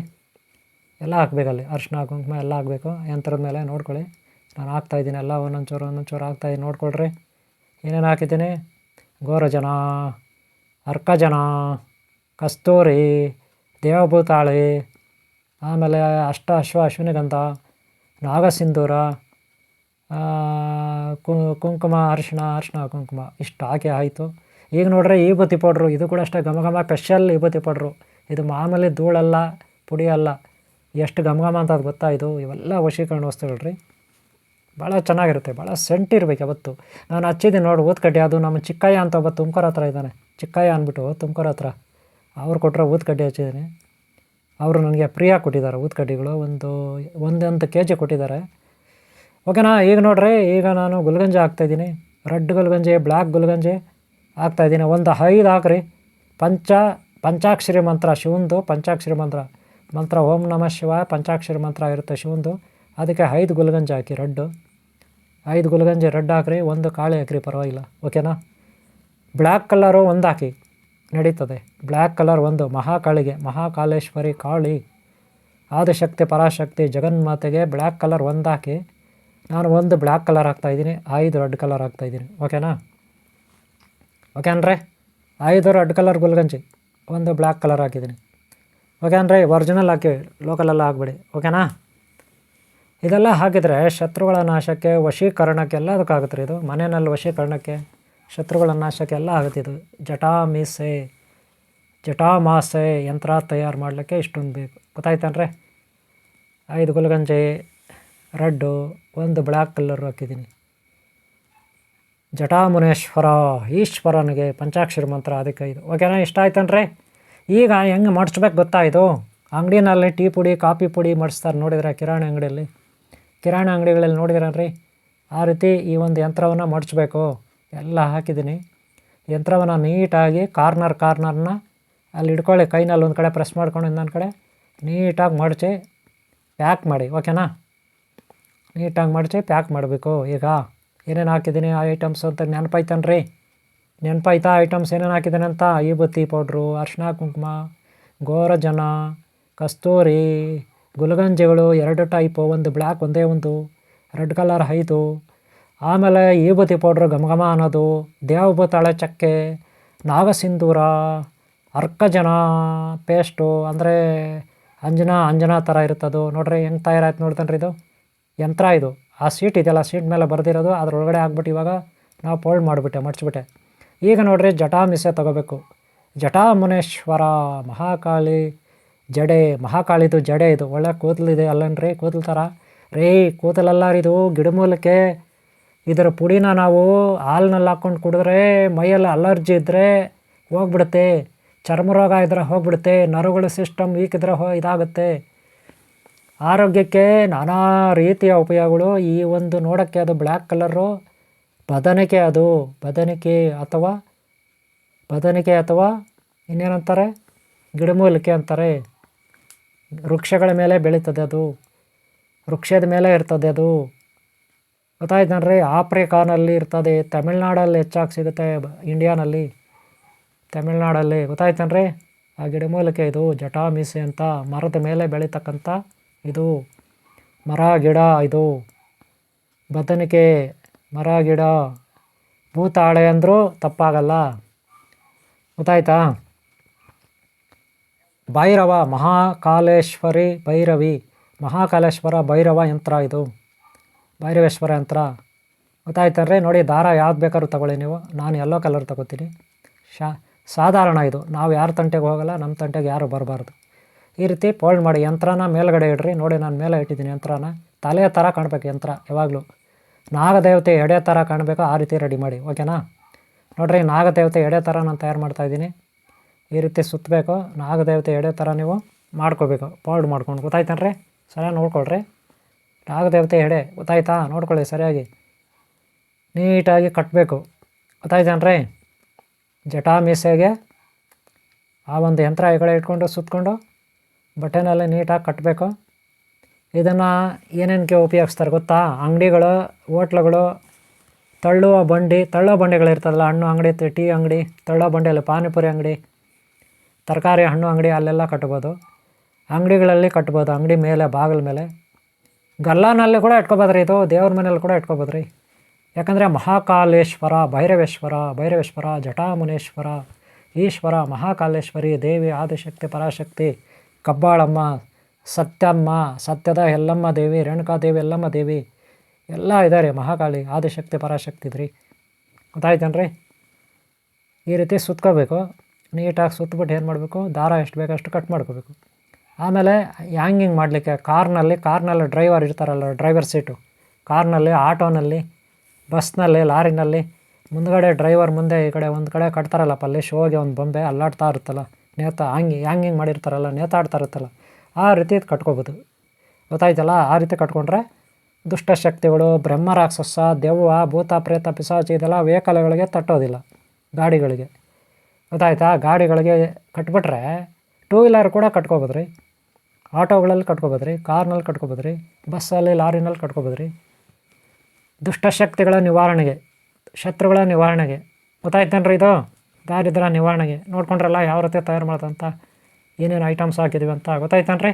A: ಎಲ್ಲ ಹಾಕ್ಬೇಕಲ್ಲಿ. ಅರಿಶಿನ ಕುಂಕುಮ ಎಲ್ಲ ಹಾಕಬೇಕು ಯಂತ್ರದ ಮೇಲೆ. ನೋಡ್ಕೊಳ್ಳಿ, ನಾನು ಹಾಕ್ತಾಯಿದ್ದೀನಿ ಎಲ್ಲ ಒಂದೊಂಚೂರು ಹಾಕ್ತಾಯಿದ್ದೀನಿ. ನೋಡ್ಕೊಳ್ರಿ ಏನೇನು ಹಾಕಿದ್ದೀನಿ. ಗೋರೋಜನ, ಅರ್ಕಜನ, ಕಸ್ತೂರಿ, ದೇವಭೂತಾಳಿ, ಆಮೇಲೆ ಅಶ್ವಿನಿಗಂಧ, ನಾಗಸಿಂಧೂರ, ಕುಂಕುಮ, ಅರಿಶಿನ ಕುಂಕುಮ, ಇಷ್ಟು ಹಾಕಿ ಆಯಿತು. ಈಗ ನೋಡ್ರಿ, ವಿಭೂತಿ ಪೌಡ್ರು, ಇದು ಕೂಡ ಅಷ್ಟೇ ಘಮ ಸ್ಪೆಷಲ್ ವಿಭೂತಿ ಪೌಡ್ರು. ಇದು ಮಾಮೂಲಿ ಧೂಳಲ್ಲ, ಪುಡಿ ಅಲ್ಲ. ಎಷ್ಟು ಘಮ ಅಂತ ಅದು ಗೊತ್ತಾ? ಇದು ಇವೆಲ್ಲ ವಶೀಕರಣ ವಸ್ತುಗಳು ರೀ, ಭಾಳ ಚೆನ್ನಾಗಿರುತ್ತೆ, ಭಾಳ ಸೆಂಟ್ ಇರಬೇಕು ಯಾವತ್ತು. ನಾನು ಹಚ್ಚಿದ್ದೀನಿ ನೋಡಿ ಊದ್ಕಡ್ಡಿ. ಅದು ನಮ್ಮ ಚಿಕ್ಕಯ್ಯ ಅಂತ ಒಬ್ಬ ತುಮಕೂರು ಹತ್ರ ಇದ್ದಾನೆ, ಚಿಕ್ಕಯ್ಯ ಅಂದ್ಬಿಟ್ಟು ತುಮಕೂರು ಹತ್ರ. ಅವ್ರು ಕೊಟ್ಟರೆ ಊದ್ಕಡ್ಡಿ ಹಚ್ಚಿದ್ದೀನಿ. ಅವರು ನನಗೆ ಫ್ರೀಯಾಗಿ ಕೊಟ್ಟಿದ್ದಾರೆ ಊದ್ಕಡ್ಡಿಗಳು, ಒಂದೊಂದು KG ಕೊಟ್ಟಿದ್ದಾರೆ, ಓಕೆನಾ? ಈಗ ನೋಡ್ರಿ, ಈಗ ನಾನು ಗುಲ್ಗಂಜಿ ಹಾಕ್ತಾಯಿದ್ದೀನಿ. ರೆಡ್ ಗುಲ್ಗಂಜಿ, ಬ್ಲ್ಯಾಕ್ ಗುಲ್ಗಂಜಿ ಹಾಕ್ತಾಯಿದ್ದೀನಿ. ಒಂದು 5 ಹಾಕ್ರಿ. ಪಂಚಾಕ್ಷರಿ ಮಂತ್ರ, ಶಿವಂದು ಪಂಚಾಕ್ಷರಿ ಮಂತ್ರ ಓಂ ನಮಃ ಶಿವಾಯ ಪಂಚಾಕ್ಷರಿ ಮಂತ್ರ ಇರುತ್ತೆ ಶಿವಂದು. ಅದಕ್ಕೆ 5 ಗುಲ್ಗಂಜಿ ಹಾಕಿ, 5 ಗುಲ್ಗಂಜಿ ರೆಡ್ ಹಾಕ್ರಿ. 1 ಕಾಳಿ ಹಾಕ್ರಿ, ಪರವಾಗಿಲ್ಲ, ಓಕೆನಾ? ಬ್ಲ್ಯಾಕ್ ಕಲರು 1 ಹಾಕಿ, ನಡೀತದೆ. ಬ್ಲ್ಯಾಕ್ ಕಲರ್ 1 ಮಹಾಕಾಳಿಗೆ, ಮಹಾಕಾಲೇಶ್ವರಿ ಕಾಳಿ, ಆದಿಶಕ್ತಿ ಪರಾಶಕ್ತಿ ಜಗನ್ಮಾತೆಗೆ ಬ್ಲ್ಯಾಕ್ ಕಲರ್ 1 ಹಾಕಿ. ನಾನು 1 ಬ್ಲ್ಯಾಕ್ ಕಲರ್ ಹಾಕ್ತಾಯಿದ್ದೀನಿ, 5 ರೆಡ್ ಕಲರ್ ಹಾಕ್ತಾಯಿದ್ದೀನಿ, ಓಕೆನಾ? ಓಕೆನ್ರಿ? 5 ರೆಡ್ ಕಲರ್ ಗುಲ್ಗಂಜಿ, 1 ಬ್ಲ್ಯಾಕ್ ಕಲರ್ ಹಾಕಿದ್ದೀನಿ, ಓಕೆನ್ರಿ? ಒರಿಜಿನಲ್ ಹಾಕಿ, ಲೋಕಲೆಲ್ಲ ಹಾಕ್ಬಿಡಿ, ಓಕೆನಾ? ಇದೆಲ್ಲ ಹಾಕಿದರೆ ಶತ್ರುಗಳ ನಾಶಕ್ಕೆ, ವಶೀಕರಣಕ್ಕೆ ಎಲ್ಲದಕ್ಕಾಗುತ್ತೆ ರೀ ಇದು. ಮನೆಯಲ್ಲಿ ವಶೀಕರಣಕ್ಕೆ, ಶತ್ರುಗಳ ನಾಶಕ್ಕೆ ಎಲ್ಲ ಆಗುತ್ತೆ ಇದು. ಜಟಾಮಾಸೆ ಯಂತ್ರ ತಯಾರು ಮಾಡಲಿಕ್ಕೆ ಇಷ್ಟೊಂದು ಬೇಕು. ಗೊತ್ತಾಯ್ತನ್ರಿ? 5 ಗುಲ್ಗಂಜಿ ರೆಡ್ಡು, 1 ಬ್ಲ್ಯಾಕ್ ಕಲರ್ ಹಾಕಿದ್ದೀನಿ. ಜಟಾಮುನೇಶ್ವರ ಈಶ್ವರನಿಗೆ ಪಂಚಾಕ್ಷರಿ ಮಂತ್ರ, ಅದಕ್ಕೆ ಇದು, ಓಕೆನಾ? ಇಷ್ಟ ಆಯ್ತನ್ರಿ? ಈಗ ಹೆಂಗೆ ಮಾಡಿಸ್ಬೇಕು ಗೊತ್ತಾ? ಇದು ಅಂಗಡಿನಲ್ಲಿ ಟೀ ಪುಡಿ ಕಾಫಿ ಪುಡಿ ಮಾಡಿಸ್ತಾರೆ ನೋಡಿದ್ರೆ, ಕಿರಾಣಿ ಅಂಗಡಿಗಳಲ್ಲಿ ನೋಡಿದ್ರನ್ರಿ, ಆ ರೀತಿ ಈ ಒಂದು ಯಂತ್ರವನ್ನು ಮಾಡಿಸ್ಬೇಕು. ಎಲ್ಲ ಹಾಕಿದ್ದೀನಿ. ಯಂತ್ರವನ್ನು ನೀಟಾಗಿ ಕಾರ್ನರ್ನ ಅಲ್ಲಿ ಇಟ್ಕೊಳ್ಳಿ, ಕೈನಲ್ಲಿ ಒಂದು ಕಡೆ ಪ್ರೆಸ್ ಮಾಡ್ಕೊಂಡು ಇನ್ನೊಂದು ಕಡೆ ನೀಟಾಗಿ ಮಡಚಿ ಪ್ಯಾಕ್ ಮಾಡಿ, ಓಕೆನಾ? ನೀಟಾಗಿ ಮಡಚಿ ಪ್ಯಾಕ್ ಮಾಡಬೇಕು. ಈಗ ಏನೇನು ಹಾಕಿದ್ದೀನಿ ಆ ಐಟಮ್ಸ್ ಅಂತ ನೆನಪಾಯ್ತನ್ರಿ? ನೆನಪಾಯ್ತಾ ಐಟಮ್ಸ್ ಏನೇನು ಹಾಕಿದ್ದಾನೆ ಅಂತ? ವಿಭೂತಿ ಪೌಡ್ರು, ಅರಿಶಿನ ಕುಂಕುಮ, ಗೋರಜನ, ಕಸ್ತೂರಿ, ಗುಲಗಂಜಿಗಳು 2 ಟೈಪು, ಒಂದು ಬ್ಲ್ಯಾಕ್ ಒಂದೇ ಒಂದು, ರೆಡ್ ಕಲರ್ 5, ಆಮೇಲೆ ವಿಭೂತಿ ಪೌಡ್ರು ಘಮ ಅನ್ನೋದು, ದೇವಭೂತಾಳೆ ಚಕ್ಕೆ, ನಾಗಸಿಂಧೂರ, ಅರ್ಕಜನ ಪೇಸ್ಟು ಅಂದರೆ ಅಂಜನಾ ಥರ ಇರುತ್ತದು ನೋಡ್ರಿ ಹೆಂಗೆ ತಯಾರಾಯ್ತು ನೋಡ್ತಾನೆ ಇದು ಯಂತ್ರ. ಇದು ಆ ಸೀಟ್ ಇದೆಯಲ್ಲ, ಸೀಟ್ ಮೇಲೆ ಬರೆದಿರೋದು ಅದರೊಳಗಡೆ ಹಾಕ್ಬಿಟ್ಟು ಇವಾಗ ನಾವು ಫೋಲ್ಡ್ ಮಾಡಿಬಿಟ್ಟೆ, ಮಡ್ಚಿಬಿಟ್ಟೆ. ಈಗ ನೋಡ್ರಿ ಜಟಾ ಮಿಸೆ ತೊಗೋಬೇಕು. ಜಟಾ ಮುನೇಶ್ವರ ಮಹಾಕಾಳಿ ಜಡೆ, ಮಹಾಕಾಳಿದು ಜಡೆ ಇದು. ಒಳ್ಳೆ ಕೂದಲಿದೆ ಅಲ್ಲನ್ರಿ, ಕೂದಲು ಥರ ರೀ. ಕೂದಲಲ್ಲ ಇದು ಗಿಡಮೂಲಿಕೆ. ಇದರ ಪುಡಿನ ನಾವು ಹಾಲಿನಲ್ಲಿ ಹಾಕ್ಕೊಂಡು ಕುಡಿದ್ರೆ ಮೈಯಲ್ಲಿ ಅಲರ್ಜಿ ಇದ್ದರೆ ಹೋಗ್ಬಿಡುತ್ತೆ, ಚರ್ಮ ರೋಗ ಇದ್ದರೆ ಹೋಗ್ಬಿಡುತ್ತೆ, ನರಗಳ ಸಿಸ್ಟಮ್ ವೀಕ್ ಇದ್ದರೆ ಇದಾಗುತ್ತೆ. ಆರೋಗ್ಯಕ್ಕೆ ನಾನಾ ರೀತಿಯ ಉಪಯೋಗಗಳು. ಈ ಒಂದು ನೋಡೋಕ್ಕೆ ಅದು ಬ್ಲ್ಯಾಕ್ ಕಲರು ಬದನೆಕೆ, ಅದು ಬದನೆಕೆ ಅಥವಾ ಇನ್ನೇನಂತಾರೆ, ಗಿಡಮೂಲಿಕೆ ಅಂತಾರೆ. ವೃಕ್ಷಗಳ ಮೇಲೆ ಬೆಳೀತದೆ ಅದು, ವೃಕ್ಷದ ಮೇಲೆ ಇರ್ತದೆ ಅದು. ಗೊತ್ತಾಯ್ತನ್ರಿ? ಆಫ್ರಿಕಾನಲ್ಲಿ ಇರ್ತದೆ, ತಮಿಳ್ನಾಡಲ್ಲಿ ಹೆಚ್ಚಾಗಿ ಸಿಗುತ್ತೆ, ಇಂಡಿಯಾನಲ್ಲಿ ತಮಿಳ್ನಾಡಲ್ಲಿ. ಗೊತ್ತಾಯ್ತನ್ರಿ? ಆ ಗಿಡಮೂಲಿಕೆ ಇದು ಜಟಾ ಮೀಸೆ ಅಂತ, ಮರದ ಮೇಲೆ ಬೆಳೀತಕ್ಕಂಥ ಇದು ಮರ ಗಿಡ. ಇದು ಬದನಿಕೆ ಮರ ಗಿಡ. ಭೂತಾಳೆ ಅಂದರೂ ತಪ್ಪಾಗಲ್ಲ. ಗೊತ್ತಾಯ್ತಾ? ಭೈರವ ಮಹಾಕಾಲೇಶ್ವರಿ ಭೈರವಿ, ಮಹಾಕಾಲೇಶ್ವರ ಭೈರವ ಯಂತ್ರ ಇದು, ಭೈರವೇಶ್ವರ ಯಂತ್ರ. ಗೊತ್ತಾಯ್ತನ್ರಿ? ನೋಡಿ, ದಾರ ಯಾವ್ದು ಬೇಕಾದ್ರೂ ತಗೊಳ್ಳಿ ನೀವು. ನಾನು ಯೆಲ್ಲೋ ಕಲರ್ ತಗೋತೀನಿ. ಸಾಧಾರಣ ಇದು. ನಾವು ಯಾರ ತಂಟೆಗೆ ಹೋಗಲ್ಲ, ನಮ್ಮ ತಂಟೆಗೆ ಯಾರು ಬರಬಾರ್ದು. ಈ ರೀತಿ ಫೋಲ್ಡ್ ಮಾಡಿ ಯಂತ್ರನ ಮೇಲ್ಗಡೆ ಇಡ್ರಿ. ನೋಡಿ, ನಾನು ಮೇಲೆ ಇಟ್ಟಿದ್ದೀನಿ ಯಂತ್ರನ. ತಲೆಯ ಥರ ಕಾಣಬೇಕು ಯಂತ್ರ ಯಾವಾಗಲೂ. ನಾಗದೇವತೆ ಎಡೆ ಥರ ಕಾಣಬೇಕು, ಆ ರೀತಿ ರೆಡಿ ಮಾಡಿ. ಓಕೆನಾ? ನೋಡಿರಿ, ನಾಗದೇವತೆ ಎಡೆ ಥರ ನಾನು ತಯಾರು ಮಾಡ್ತಾಯಿದ್ದೀನಿ. ಈ ರೀತಿ ಸುತ್ತಬೇಕು. ನಾಗದೇವತೆ ಎಡೆ ಥರ ನೀವು ಮಾಡ್ಕೋಬೇಕು, ಫೋಲ್ಡ್ ಮಾಡ್ಕೊಂಡು. ಗೊತ್ತಾಯ್ತನ್ರಿ? ಸರಿಯಾಗಿ ನೋಡ್ಕೊಳ್ರಿ. ನಾಗದೇವತೆ ಎಡೆ ಗೊತ್ತಾಯ್ತಾ? ನೋಡ್ಕೊಳ್ಳಿ ಸರಿಯಾಗಿ, ನೀಟಾಗಿ ಕಟ್ಟಬೇಕು. ಗೊತ್ತಾಯ್ತೇನ್ರಿ? ಜಟಾ ಮೀಸೆಗೆ ಆ ಒಂದು ಯಂತ್ರ ಈ ಕಡೆ ಇಟ್ಕೊಂಡು ಸುತ್ತಕೊಂಡು ಬಟ್ಟೆನಲ್ಲಿ ನೀಟಾಗಿ ಕಟ್ಟಬೇಕು. ಇದನ್ನು ಏನೇನಕ್ಕೆ ಉಪಯೋಗಿಸ್ತಾರೆ ಗೊತ್ತಾ? ಅಂಗಡಿಗಳು, ಹೋಟ್ಲುಗಳು, ತಳ್ಳೋ ಬಂಡಿಗಳು ಇರ್ತದಲ್ಲ, ಹಣ್ಣು ಅಂಗಡಿ, ಟೀ ಅಂಗಡಿ, ತಳ್ಳೋ ಬಂಡಿಯಲ್ಲಿ ಪಾನಿಪುರಿ ಅಂಗಡಿ, ತರಕಾರಿ ಹಣ್ಣು ಅಂಗಡಿ, ಅಲ್ಲೆಲ್ಲ ಕಟ್ಬೋದು. ಅಂಗಡಿಗಳಲ್ಲಿ ಕಟ್ಬೋದು, ಅಂಗಡಿ ಮೇಲೆ, ಬಾಗಿಲ ಮೇಲೆ. ಗಲ್ಲಾನಲ್ಲಿ ಕೂಡ ಇಟ್ಕೊಬೋದ್ರಿ. ಇದು ದೇವ್ರ ಮನೇಲಿ ಕೂಡ ಇಟ್ಕೊಬೋದ್ರಿ. ಯಾಕಂದರೆ ಮಹಾಕಾಲೇಶ್ವರ ಭೈರವೇಶ್ವರ ಜಟಾಮುನೇಶ್ವರ ಈಶ್ವರ ಮಹಾಕಾಲೇಶ್ವರಿ ದೇವಿ, ಆದಿಶಕ್ತಿ, ಪರಾಶಕ್ತಿ, ಕಬ್ಬಾಳಮ್ಮ, ಸತ್ಯಮ್ಮ, ಸತ್ಯದ ಎಲ್ಲಮ್ಮ ದೇವಿ, ರೇಣುಕಾದೇವಿ, ಎಲ್ಲಮ್ಮ ದೇವಿ ಎಲ್ಲ ಇದ್ದಾರೆ. ಮಹಾಕಾಳಿ, ಆದಿಶಕ್ತಿ, ಪರಾಶಕ್ತಿ ಇದ್ರಿ. ಗೊತ್ತಾಯ್ತೇನ್ರಿ? ಈ ರೀತಿ ಸುತ್ಕೋಬೇಕು. ನೀಟಾಗಿ ಸುತ್ತಬಿಟ್ಟು ಏನು ಮಾಡಬೇಕು, ದಾರ ಎಷ್ಟು ಬೇಕಷ್ಟು ಕಟ್ ಮಾಡ್ಕೋಬೇಕು. ಆಮೇಲೆ ಹ್ಯಾಂಗಿಂಗ್ ಮಾಡಲಿಕ್ಕೆ ಕಾರ್ನಲ್ಲಿ ಡ್ರೈವರ್ ಇರ್ತಾರಲ್ಲ, ಡ್ರೈವರ್ ಸೀಟು ಕಾರ್ನಲ್ಲಿ, ಆಟೋನಲ್ಲಿ, ಬಸ್ನಲ್ಲಿ, ಲಾರಿನಲ್ಲಿ ಮುಂದ್ಗಡೆ ಡ್ರೈವರ್ ಮುಂದೆ ಈ ಕಡೆ ಒಂದು ಕಡೆ ಕಟ್ತಾರಲ್ಲಪ್ಪ, ಅಲ್ಲಿ ಶೋಗೆ ಒಂದು ಬೊಂಬೆ ಅಲ್ಲಾಡ್ತಾ ಇರುತ್ತಲ್ಲ, ಹ್ಯಾಂಗಿಂಗ್ ಮಾಡಿರ್ತಾರಲ್ಲ, ನೇತಾಡ್ತಾ ಇರುತ್ತಲ್ಲ, ಆ ರೀತಿ ಕಟ್ಕೋಬೋದು. ಗೊತ್ತಾಯ್ತಲ್ಲ? ಆ ರೀತಿ ಕಟ್ಕೊಂಡ್ರೆ ದುಷ್ಟಶಕ್ತಿಗಳು, ಬ್ರಹ್ಮ ರಾಕ್ಷಸ, ದೆವ್ವ, ಭೂತ, ಪ್ರೇತ, ಪಿಶಾಚಿ ಇದೆಲ್ಲ ವೆಹಿಕಲ್ಗಳಿಗೆ ತಟ್ಟೋದಿಲ್ಲ, ಗಾಡಿಗಳಿಗೆ. ಗೊತ್ತಾಯ್ತಾ? ಗಾಡಿಗಳಿಗೆ ಕಟ್ಬಿಟ್ರೆ ಟೂ ವೀಲರ್ ಕೂಡ ಕಟ್ಕೋಬೋದ್ರಿ, ಆಟೋಗಳಲ್ಲಿ ಕಟ್ಕೋಬೋದ್ರಿ, ಕಾರ್ನಲ್ಲಿ ಕಟ್ಕೋಬೋದ್ರಿ, ಬಸ್ಸಲ್ಲಿ, ಲಾರಿನಲ್ಲಿ ಕಟ್ಕೋಬೋದ್ರಿ. ದುಷ್ಟಶಕ್ತಿಗಳ ನಿವಾರಣೆಗೆ, ಶತ್ರುಗಳ ನಿವಾರಣೆಗೆ. ಗೊತ್ತಾಯ್ತೇನ್ರಿ? ಇದು ದಾರಿದ್ರ್ಯ ನಿವಾರಣೆಗೆ. ನೋಡ್ಕೊಂಡ್ರಲ್ಲ ಯಾವ ರೀತಿ ತಯಾರು ಮಾಡೋದಂತ, ಏನೇನು ಐಟಮ್ಸ್ ಹಾಕಿದ್ದೀವಿ ಅಂತ. ಗೊತ್ತಾಯ್ತೇನ್ರಿ?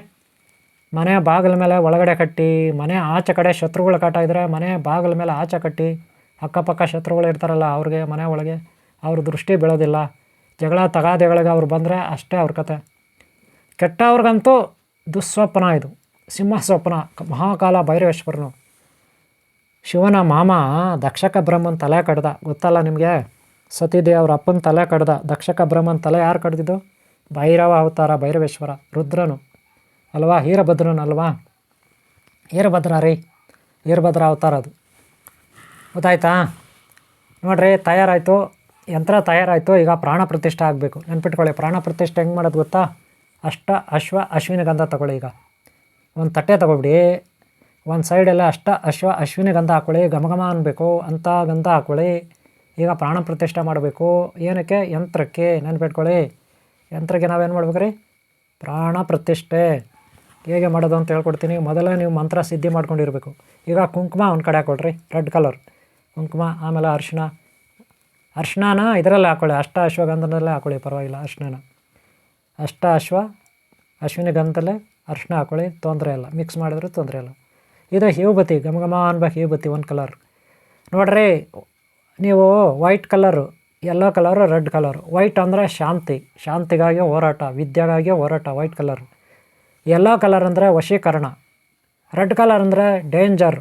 A: ಮನೆ ಬಾಗಿಲ ಮೇಲೆ ಒಳಗಡೆ ಕಟ್ಟಿ, ಮನೆ ಆಚೆ ಕಡೆ ಶತ್ರುಗಳು ಕಾಟ ಇದ್ದರೆ ಮನೆ ಬಾಗಿಲ ಮೇಲೆ ಆಚೆ ಕಟ್ಟಿ, ಅಕ್ಕಪಕ್ಕ ಶತ್ರುಗಳು ಇರ್ತಾರಲ್ಲ ಅವ್ರಿಗೆ ಮನೆ ಒಳಗೆ ಅವ್ರ ದೃಷ್ಟಿ ಬೀಳೋದಿಲ್ಲ. ಜಗಳ ತಗಾದೆಗಳಿಗೆ ಅವ್ರು ಬಂದರೆ ಅಷ್ಟೇ ಅವ್ರ ಕತೆ. ಕೆಟ್ಟವ್ರಿಗಂತೂ ದುಸ್ವಪ್ನ ಇದು, ಸಿಂಹ ಸ್ವಪ್ನ. ಮಹಾಕಾಲ ಭೈರವೇಶ್ವರನು ಶಿವನ ಮಾಮ ದಕ್ಷಕ ಬ್ರಹ್ಮನ ತಲೆ ಕಡ್ದ, ಗೊತ್ತಲ್ಲ ನಿಮಗೆ? ಸತೀದೇವಿ ಅವ್ರ ಅಪ್ಪನ ತಲೆ ಕಡ್ದ. ದಕ್ಷಕ ಬ್ರಹ್ಮನ ತಲೆ ಯಾರು ಕಡ್ದಿದ್ದು? ಭೈರವ ಅವತಾರ, ಭೈರವೇಶ್ವರ, ರುದ್ರನು ಅಲ್ವಾ, ವೀರಭದ್ರನು ಅಲ್ವಾ, ವೀರಭದ್ರ ಅವತಾರ ಅದು. ಗೊತ್ತಾಯ್ತಾ? ನೋಡ್ರಿ, ತಯಾರಾಯಿತು, ಯಂತ್ರ ತಯಾರಾಯಿತು. ಈಗ ಪ್ರಾಣ ಪ್ರತಿಷ್ಠೆ ಆಗಬೇಕು. ನೆನ್ಪಿಟ್ಕೊಳ್ಳಿ, ಪ್ರಾಣ ಪ್ರತಿಷ್ಠೆ ಹೆಂಗೆ ಮಾಡೋದು ಗೊತ್ತಾ? ಅಶ್ವಿನಿ ಗಂಧ ತಗೊಳ್ಳಿ. ಈಗ ಒಂದು ತಟ್ಟೆ ತಗೊಬಿಡಿ, ಒಂದು ಸೈಡೆಲ್ಲ ಅಶ್ವಿನಿ ಗಂಧ ಹಾಕ್ಕೊಳ್ಳಿ. ಘಮ ಅನ್ನಬೇಕು ಅಂತ ಗಂಧ ಹಾಕ್ಕೊಳ್ಳಿ. ಈಗ ಪ್ರಾಣ ಪ್ರತಿಷ್ಠೆ ಮಾಡಬೇಕು. ಏನಕ್ಕೆ? ಯಂತ್ರಕ್ಕೆ. ನೆನ್ಪಿಟ್ಕೊಳ್ಳಿ, ಯಂತ್ರಕ್ಕೆ ನಾವೇನು ಮಾಡ್ಬೇಕ್ರಿ? ಪ್ರಾಣ ಪ್ರತಿಷ್ಠೆ ಹೇಗೆ ಮಾಡೋದು ಅಂತ ಹೇಳ್ಕೊಡ್ತೀನಿ. ಮೊದಲೇ ನೀವು ಮಂತ್ರ ಸಿದ್ಧಿ ಮಾಡ್ಕೊಂಡಿರಬೇಕು. ಈಗ ಕುಂಕುಮ ಒಂದು ಕಡೆ ಹಾಕ್ಕೊಳ್ರಿ, ರೆಡ್ ಕಲರ್ ಕುಂಕುಮ, ಆಮೇಲೆ ಅರಿಶಿನ, ಅರ್ಶಿಣನ ಇದರಲ್ಲಿ ಹಾಕೊಳ್ಳಿ, ಅಶ್ವಗಂಧದಲ್ಲೇ ಹಾಕೊಳ್ಳಿ, ಪರವಾಗಿಲ್ಲ. ಅಶ್ವಿನಿ ಗಂಧದಲ್ಲೇ ಅರ್ಶಿಣ ಹಾಕೊಳ್ಳಿ, ತೊಂದರೆ ಇಲ್ಲ. ಮಿಕ್ಸ್ ಮಾಡಿದ್ರೂ ತೊಂದರೆ ಇಲ್ಲ. ಇದು ವಿಭೂತಿ, ಘಮ ಅನ್ಬೇಕು ವಿಭೂತಿ, ಒಂದು ಕಲರ್. ನೋಡ್ರಿ, ನೀವು white colour, yellow colour, red colour. White ಅಂದರೆ ಶಾಂತಿಗಾಗಿ ಹೋರಾಟ, ವಿದ್ಯೆಗಾಗಿ ಹೋರಾಟ, ವೈಟ್ ಕಲರ್. ಯೆಲ್ಲೋ ಕಲರ್ ಅಂದರೆ ವಶೀಕರಣ. ರೆಡ್ ಕಲರ್ ಅಂದರೆ ಡೇಂಜರ್,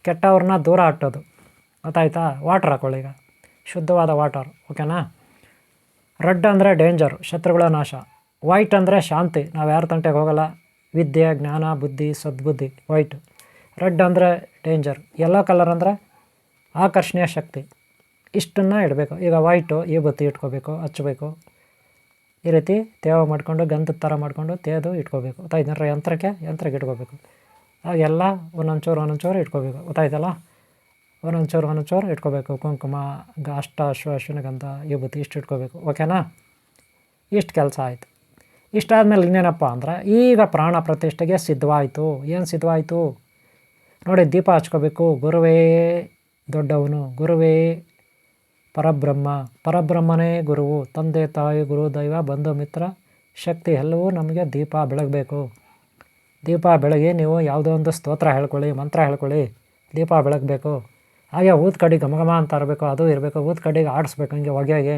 A: ಕೆಟ್ಟವ್ರನ್ನ ದೂರ ಹಟ್ಟೋದು. ಗೊತ್ತಾಯ್ತಾ? ವಾಟ್ರ್ ಹಾಕೊಳ್ಳಿ, ಈಗ ಶುದ್ಧವಾದ ವಾಟರ್, ಓಕೆನಾ? ರೆಡ್ ಅಂದರೆ ಡೇಂಜರ್, ಶತ್ರುಗಳ ನಾಶ. ವೈಟ್ ಅಂದರೆ ಶಾಂತಿ, ನಾವು ಯಾರ ತಂಟೆಗೆ ಹೋಗಲ್ಲ, ವಿದ್ಯೆ, ಜ್ಞಾನ, ಬುದ್ಧಿ, ಸದ್ಬುದ್ಧಿ, ವೈಟ್. ರೆಡ್ ಅಂದರೆ ಡೇಂಜರ್. ಯೆಲ್ಲೋ ಕಲರ್ ಅಂದರೆ ಆಕರ್ಷಣೀಯ ಶಕ್ತಿ. ಇಷ್ಟನ್ನು ಇಡಬೇಕು. ಈಗ ವೈಟು ವಿಭೂತಿ ಇಟ್ಕೋಬೇಕು, ಹಚ್ಚಬೇಕು. ಈ ರೀತಿ ತೇವ ಮಾಡಿಕೊಂಡು ಗಂಧದ ಥರ ಮಾಡಿಕೊಂಡು ತೇದು ಇಟ್ಕೋಬೇಕು. ಗೊತ್ತಾಯ್ತಂದ್ರೆ ಯಂತ್ರಕ್ಕೆ ಇಟ್ಕೋಬೇಕು. ಆಗೆಲ್ಲ ಒಂದೊಂದು ಚೂರು ಇಟ್ಕೋಬೇಕು. ಗೊತ್ತಾಯ್ತಲ್ಲ? ಒಂದೊಂದು ಚೂರು ಇಟ್ಕೋಬೇಕು. ಕುಂಕುಮ, ಅಶ್ವಿನಿ ಗಂಧ, ವಿಭೂತಿ ಇಷ್ಟು ಇಟ್ಕೋಬೇಕು. ಓಕೆನಾ? ಇಷ್ಟು ಕೆಲಸ ಆಯಿತು. ಇಷ್ಟಾದಮೇಲೆ ಇನ್ನೇನಪ್ಪ ಅಂದರೆ, ಈಗ ಪ್ರಾಣ ಪ್ರತಿಷ್ಠೆಗೆ ಸಿದ್ಧವಾಯಿತು. ಏನು ಸಿದ್ಧವಾಯಿತು ನೋಡಿ, ದೀಪ ಹಚ್ಕೋಬೇಕು. ಗುರುವೇ ದೊಡ್ಡವನು, ಗುರುವೇ ಪರಬ್ರಹ್ಮನೇ ಗುರುವು. ತಂದೆ, ತಾಯಿ, ಗುರು, ದೈವ, ಬಂಧು, ಮಿತ್ರ, ಶಕ್ತಿ ಎಲ್ಲವೂ ನಮಗೆ ದೀಪ ಬೆಳಗಬೇಕು. ದೀಪ ಬೆಳಗಿ ನೀವು ಯಾವುದೋ ಒಂದು ಸ್ತೋತ್ರ ಹೇಳ್ಕೊಳ್ಳಿ, ಮಂತ್ರ ಹೇಳ್ಕೊಳ್ಳಿ, ದೀಪ ಬೆಳಗಬೇಕು. ಹಾಗೆ ಊದ ಕಡ್ಡಿ ಘಮ ಅಂತ ಇರಬೇಕು, ಅದು ಇರಬೇಕು. ಊದ ಕಡ್ಡಿಗೆ ಆಡಿಸ್ಬೇಕು, ಹಿಂಗೆ ಹೊಗೆಗೆ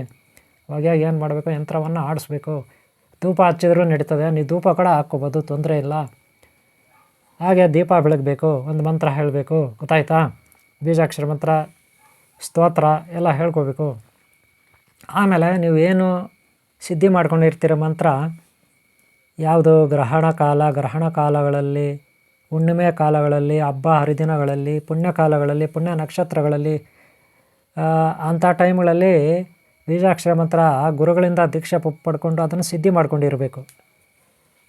A: ಏನು ಮಾಡಬೇಕು, ಯಂತ್ರವನ್ನು ಆಡಿಸ್ಬೇಕು. ಧೂಪ ಹಚ್ಚಿದ್ರೂ ನಡೀತದೆ, ನೀವು ಧೂಪ ಕೂಡ ಹಾಕ್ಕೋಬೋದು, ತೊಂದರೆ ಇಲ್ಲ. ಹಾಗೆ ದೀಪ ಬೆಳಗಬೇಕು, ಒಂದು ಮಂತ್ರ ಹೇಳಬೇಕು. ಗೊತ್ತಾಯ್ತಾ? ಬೀಜಾಕ್ಷರ ಮಂತ್ರ, ಸ್ತೋತ್ರ ಎಲ್ಲ ಹೇಳ್ಕೋಬೇಕು. ಆಮೇಲೆ ನೀವು ಏನು ಸಿದ್ಧಿ ಮಾಡ್ಕೊಂಡಿರ್ತೀರ ಮಂತ್ರ, ಯಾವುದು ಗ್ರಹಣ ಕಾಲಗಳಲ್ಲಿ, ಹುಣ್ಣಿಮೆ ಕಾಲಗಳಲ್ಲಿ, ಹಬ್ಬ ಹರಿದಿನಗಳಲ್ಲಿ, ಪುಣ್ಯ ಕಾಲಗಳಲ್ಲಿ, ಪುಣ್ಯ ನಕ್ಷತ್ರಗಳಲ್ಲಿ, ಅಂಥ ಟೈಮ್ಗಳಲ್ಲಿ ಬೀಜಾಕ್ಷರ ಮಂತ್ರ ಗುರುಗಳಿಂದ ದೀಕ್ಷೆ ಪಡ್ಕೊಂಡು ಅದನ್ನು ಸಿದ್ಧಿ ಮಾಡ್ಕೊಂಡಿರಬೇಕು.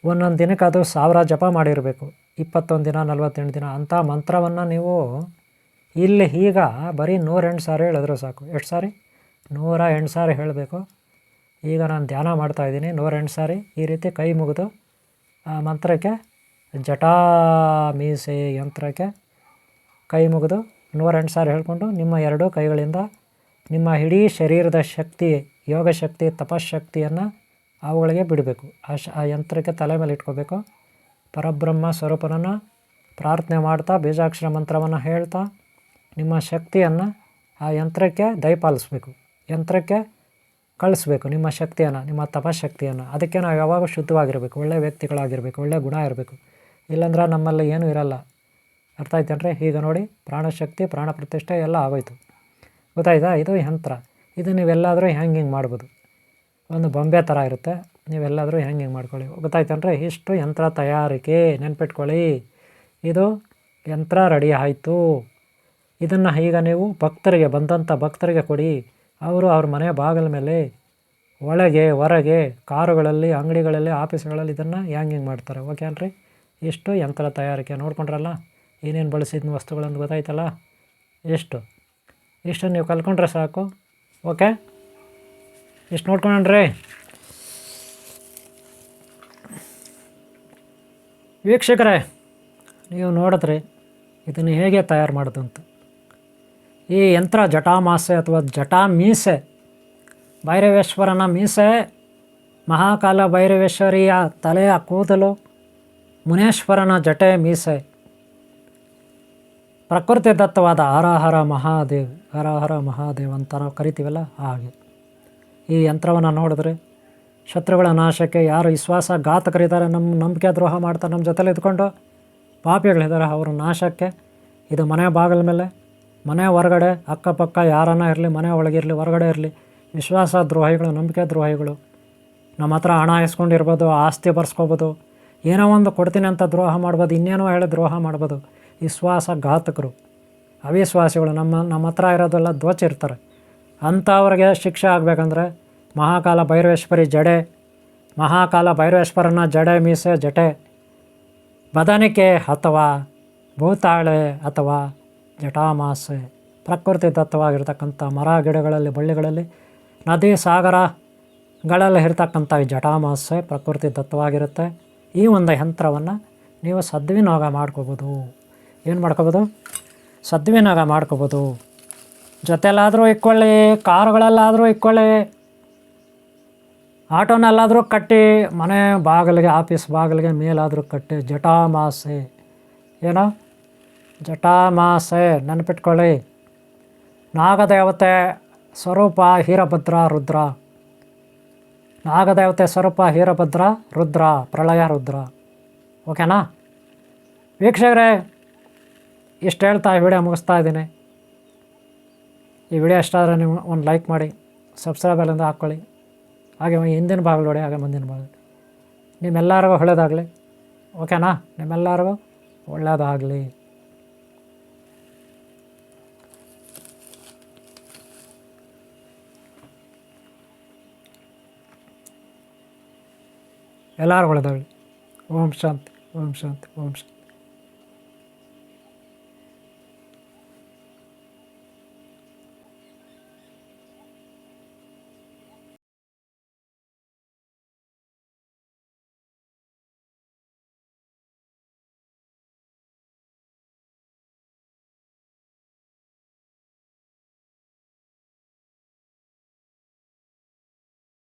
A: ಒಂದೊಂದು ದಿನಕ್ಕೆ ಅದು 1000 ಜಪ ಮಾಡಿರಬೇಕು. 21 ದಿನ, 48 ದಿನ. ಅಂಥ ಮಂತ್ರವನ್ನು ನೀವು ಇಲ್ಲಿ ಈಗ ಬರೀ 108 ಸಾರಿ ಹೇಳಿದ್ರು ಸಾಕು. ಎಷ್ಟು ಸಾರಿ? 108 ಸಾರಿ ಹೇಳಬೇಕು. ಈಗ ನಾನು ಧ್ಯಾನ ಮಾಡ್ತಾಯಿದ್ದೀನಿ, 108 ಸಾರಿ ಈ ರೀತಿ ಕೈ ಮುಗಿದು ಆ ಮಂತ್ರಕ್ಕೆ, ಜಟಾ ಮೀಸೆ ಯಂತ್ರಕ್ಕೆ ಕೈ ಮುಗಿದು 108 ಸಾರಿ ಹೇಳ್ಕೊಂಡು ನಿಮ್ಮ 2 ಕೈಗಳಿಂದ ನಿಮ್ಮ ಇಡೀ ಶರೀರದ ಶಕ್ತಿ, ಯೋಗ ಶಕ್ತಿ, ತಪಶಕ್ತಿಯನ್ನು ಅವುಗಳಿಗೆ ಬಿಡಬೇಕು. ಆ ಯಂತ್ರಕ್ಕೆ ತಲೆ ಮೇಲೆ ಇಟ್ಕೋಬೇಕು. ಪರಬ್ರಹ್ಮ ಸ್ವರೂಪನನ್ನು ಪ್ರಾರ್ಥನೆ ಮಾಡ್ತಾ, ಬೀಜಾಕ್ಷರ ಮಂತ್ರವನ್ನು ಹೇಳ್ತಾ, ನಿಮ್ಮ ಶಕ್ತಿಯನ್ನು ಆ ಯಂತ್ರಕ್ಕೆ ದಯಪಾಲಿಸ್ಬೇಕು, ಯಂತ್ರಕ್ಕೆ ಕಳಿಸ್ಬೇಕು. ನಿಮ್ಮ ಶಕ್ತಿಯನ್ನು, ನಿಮ್ಮ ತಪಶಕ್ತಿಯನ್ನು. ಅದಕ್ಕೆ ನಾವು ಯಾವಾಗ ಶುದ್ಧವಾಗಿರಬೇಕು, ಒಳ್ಳೆಯ ವ್ಯಕ್ತಿಗಳಾಗಿರಬೇಕು, ಒಳ್ಳೆಯ ಗುಣ ಇರಬೇಕು. ಇಲ್ಲಾಂದ್ರೆ ನಮ್ಮಲ್ಲಿ ಏನೂ ಇರಲ್ಲ. ಅರ್ಥ ಆಯ್ತೇನ್ರಿ? ಈಗ ನೋಡಿ, ಪ್ರಾಣಶಕ್ತಿ, ಪ್ರಾಣ ಪ್ರತಿಷ್ಠೆ ಎಲ್ಲ ಆಗೋಯ್ತು. ಗೊತ್ತಾಯ್ತಾ? ಇದು ಯಂತ್ರ. ಇದು ನೀವೆಲ್ಲಾದರೂ ಹಿಂಗೆ ಮಾಡ್ಬೋದು. ಒಂದು ಬೊಂಬೆ ಥರ ಇರುತ್ತೆ, ನೀವೆಲ್ಲಾದರೂ ಹಿಂಗೆ ಮಾಡ್ಕೊಳ್ಳಿ. ಗೊತ್ತಾಯ್ತೇನ್ರಿ? ಇಷ್ಟು ಯಂತ್ರ ತಯಾರಿಕೆ, ನೆನ್ಪಿಟ್ಕೊಳ್ಳಿ. ಇದು ಯಂತ್ರ ರೆಡಿ ಆಯಿತು. ಇದನ್ನು ಈಗ ನೀವು ಬಂದಂಥ ಭಕ್ತರಿಗೆ ಕೊಡಿ. ಅವರು ಅವ್ರ ಮನೆ ಬಾಗಿಲ ಮೇಲೆ, ಒಳಗೆ ಹೊರಗೆ, ಕಾರುಗಳಲ್ಲಿ, ಅಂಗಡಿಗಳಲ್ಲಿ, ಆಫೀಸ್ಗಳಲ್ಲಿ ಇದನ್ನು ಹಿಂಗೆ ಮಾಡ್ತಾರೆ. ಓಕೆನ್ರಿ? ಇಷ್ಟು ಯಂತ್ರ ತಯಾರಿಕೆ. ನೋಡ್ಕೊಂಡ್ರಲ್ಲ ಏನೇನು ಬಳಸಿದ ವಸ್ತುಗಳನ್ನು? ಗೊತ್ತಾಯ್ತಲ್ಲ? ಇಷ್ಟು ನೀವು ಕಲ್ತ್ಕೊಂಡ್ರೆ ಸಾಕು. ಓಕೆ, ಇಷ್ಟು ನೋಡ್ಕೊಂಡ್ರಿ ವೀಕ್ಷಕರೇ, ನೀವು ನೋಡಿದ್ರಿ ಇದನ್ನು ಹೇಗೆ ತಯಾರು ಮಾಡೋದು ಅಂತ. ಈ ಯಂತ್ರ ಜಟಾಮಾಸೆ ಅಥವಾ ಜಟಾ ಮೀಸೆ, ಭೈರವೇಶ್ವರನ ಮೀಸೆ, ಮಹಾಕಾಲ ಭೈರವೇಶ್ವರಿಯ ತಲೆಯ ಕೂದಲು, ಮುನೇಶ್ವರನ ಜಟೆ ಮೀಸೆ, ಪ್ರಕೃತಿ ದತ್ತವಾದ ಹರ ಹರ ಮಹಾದೇವ್ ಅಂತ ನಾವು ಕರಿತೀವಲ್ಲ ಹಾಗೆ. ಈ ಯಂತ್ರವನ್ನು ನೋಡಿದ್ರೆ ಶತ್ರುಗಳ ನಾಶಕ್ಕೆ, ಯಾರು ವಿಶ್ವಾಸಘಾತಕರಿದ್ದಾರೆ, ನಮ್ಮ ನಂಬಿಕೆ ದ್ರೋಹ ಮಾಡ್ತಾರೆ, ನಮ್ಮ ಜೊತೆಲಿ ಇದ್ಕೊಂಡು ಪಾಪಿಗಳಿದ್ದಾರೆ, ಅವರ ನಾಶಕ್ಕೆ. ಇದು ಮನೆ ಬಾಗಿಲ ಮೇಲೆ, ಮನೆ ಹೊರಗಡೆ, ಅಕ್ಕಪಕ್ಕ ಯಾರನ್ನ ಇರಲಿ, ಮನೆ ಒಳಗಿರಲಿ, ಹೊರಗಡೆ ಇರಲಿ, ವಿಶ್ವಾಸ ದ್ರೋಹಿಗಳು, ನಂಬಿಕೆ ದ್ರೋಹಿಗಳು ನಮ್ಮ ಹತ್ರ ಹಣ ಇಸ್ಕೊಂಡಿರ್ಬೋದು, ಆಸ್ತಿ ಬರ್ಸ್ಕೊಬೋದು, ಏನೋ ಒಂದು ಕೊಡ್ತೀನಿ ಅಂತ ದ್ರೋಹ ಮಾಡ್ಬೋದು, ಇನ್ನೇನೋ ಹೇಳಿ ದ್ರೋಹ ಮಾಡ್ಬೋದು. ವಿಶ್ವಾಸಘಾತಕರು, ಅವಿಶ್ವಾಸಿಗಳು ನಮ್ಮ ಹತ್ರ ಇರೋದೆಲ್ಲ ದೋಚಿರ್ತಾರೆ. ಅಂಥವ್ರಿಗೆ ಶಿಕ್ಷೆ ಆಗಬೇಕಂದ್ರೆ ಮಹಾಕಾಲ ಭೈರವೇಶ್ವರನ ಜಡೆ ಮೀಸೆ ಜಟೆ, ಬದನಿಕೆ ಅಥವಾ ಭೂತಾಳೆ ಅಥವಾ ಜಟಾಮಾಸೆ, ಪ್ರಕೃತಿ ದತ್ತವಾಗಿರ್ತಕ್ಕಂಥ ಮರ ಗಿಡಗಳಲ್ಲಿ, ಬಳ್ಳಿಗಳಲ್ಲಿ, ನದಿ ಸಾಗರಗಳಲ್ಲಿ ಇರ್ತಕ್ಕಂಥ ಈ ಜಟಾಮಾಸೆ ಪ್ರಕೃತಿ ದತ್ತವಾಗಿರುತ್ತೆ. ಈ ಒಂದು ಯಂತ್ರವನ್ನು ನೀವು ಸದ್ವಿನಿಯೋಗ ಮಾಡ್ಕೋಬೋದು. ಏನು ಮಾಡ್ಕೋಬೋದು? ಸದ್ವಿನಿಯೋಗ ಮಾಡ್ಕೋಬೋದು. ಜೊತೆಲಾದರೂ ಇಕ್ಕೊಳ್ಳಿ, ಕಾರುಗಳಲ್ಲಾದರೂ ಇಕ್ಕೊಳ್ಳಿ, ಆಟೋನಲ್ಲಾದರೂ ಕಟ್ಟಿ, ಮನೆ ಬಾಗಿಲಿಗೆ ಆಫೀಸ್ ಬಾಗಿಲಿಗೆ ಮೇಲಾದರೂ ಕಟ್ಟಿ. ಜಟಾಮಾಸೆ ಏನೋ ಜಟಾಮಾಸೆ ನೆನಪಿಟ್ಕೊಳ್ಳಿ. ನಾಗದೇವತೆ ಸ್ವರೂಪ ಹೀರಭದ್ರ ರುದ್ರ. ನಾಗದೇವತೆ ಸ್ವರೂಪ ಹೀರಭದ್ರ ರುದ್ರ, ಪ್ರಳಯ ರುದ್ರ. ಓಕೆನಾ ವೀಕ್ಷಕರೇ? ಇಷ್ಟು ಹೇಳ್ತಾ ಈ ವಿಡಿಯೋ ಮುಗಿಸ್ತಾ ಇದ್ದೀನಿ. ಈ ವಿಡಿಯೋ ಇಷ್ಟ ಆದರೆ ನೀವು ಒಂದು ಲೈಕ್ ಮಾಡಿ, ಸಬ್ಸ್ಕ್ರೈಬ್ ಅಲ್ಲಿಂದ ಹಾಕ್ಕೊಳ್ಳಿ. ಹಾಗೆ ಹಿಂದಿನ ಭಾಗ ನೋಡಿ, ಹಾಗೆ ಮುಂದಿನ ಭಾಗ. ನಿಮ್ಮೆಲ್ಲರಿಗೂ ಒಳ್ಳೆಯದಾಗಲಿ. ಓಕೆನಾ? ನಿಮ್ಮೆಲ್ಲರಿಗೂ ಒಳ್ಳೆಯದಾಗಲಿ. ಎಲ್ಲರಿಗೂ ಒಳ್ಳೆಯದಾಗಲಿ. ಓಂ ಶಾಂತಿ, ಓಂ ಶಾಂತಿ, ಓಂ ಶಾಂತಿ.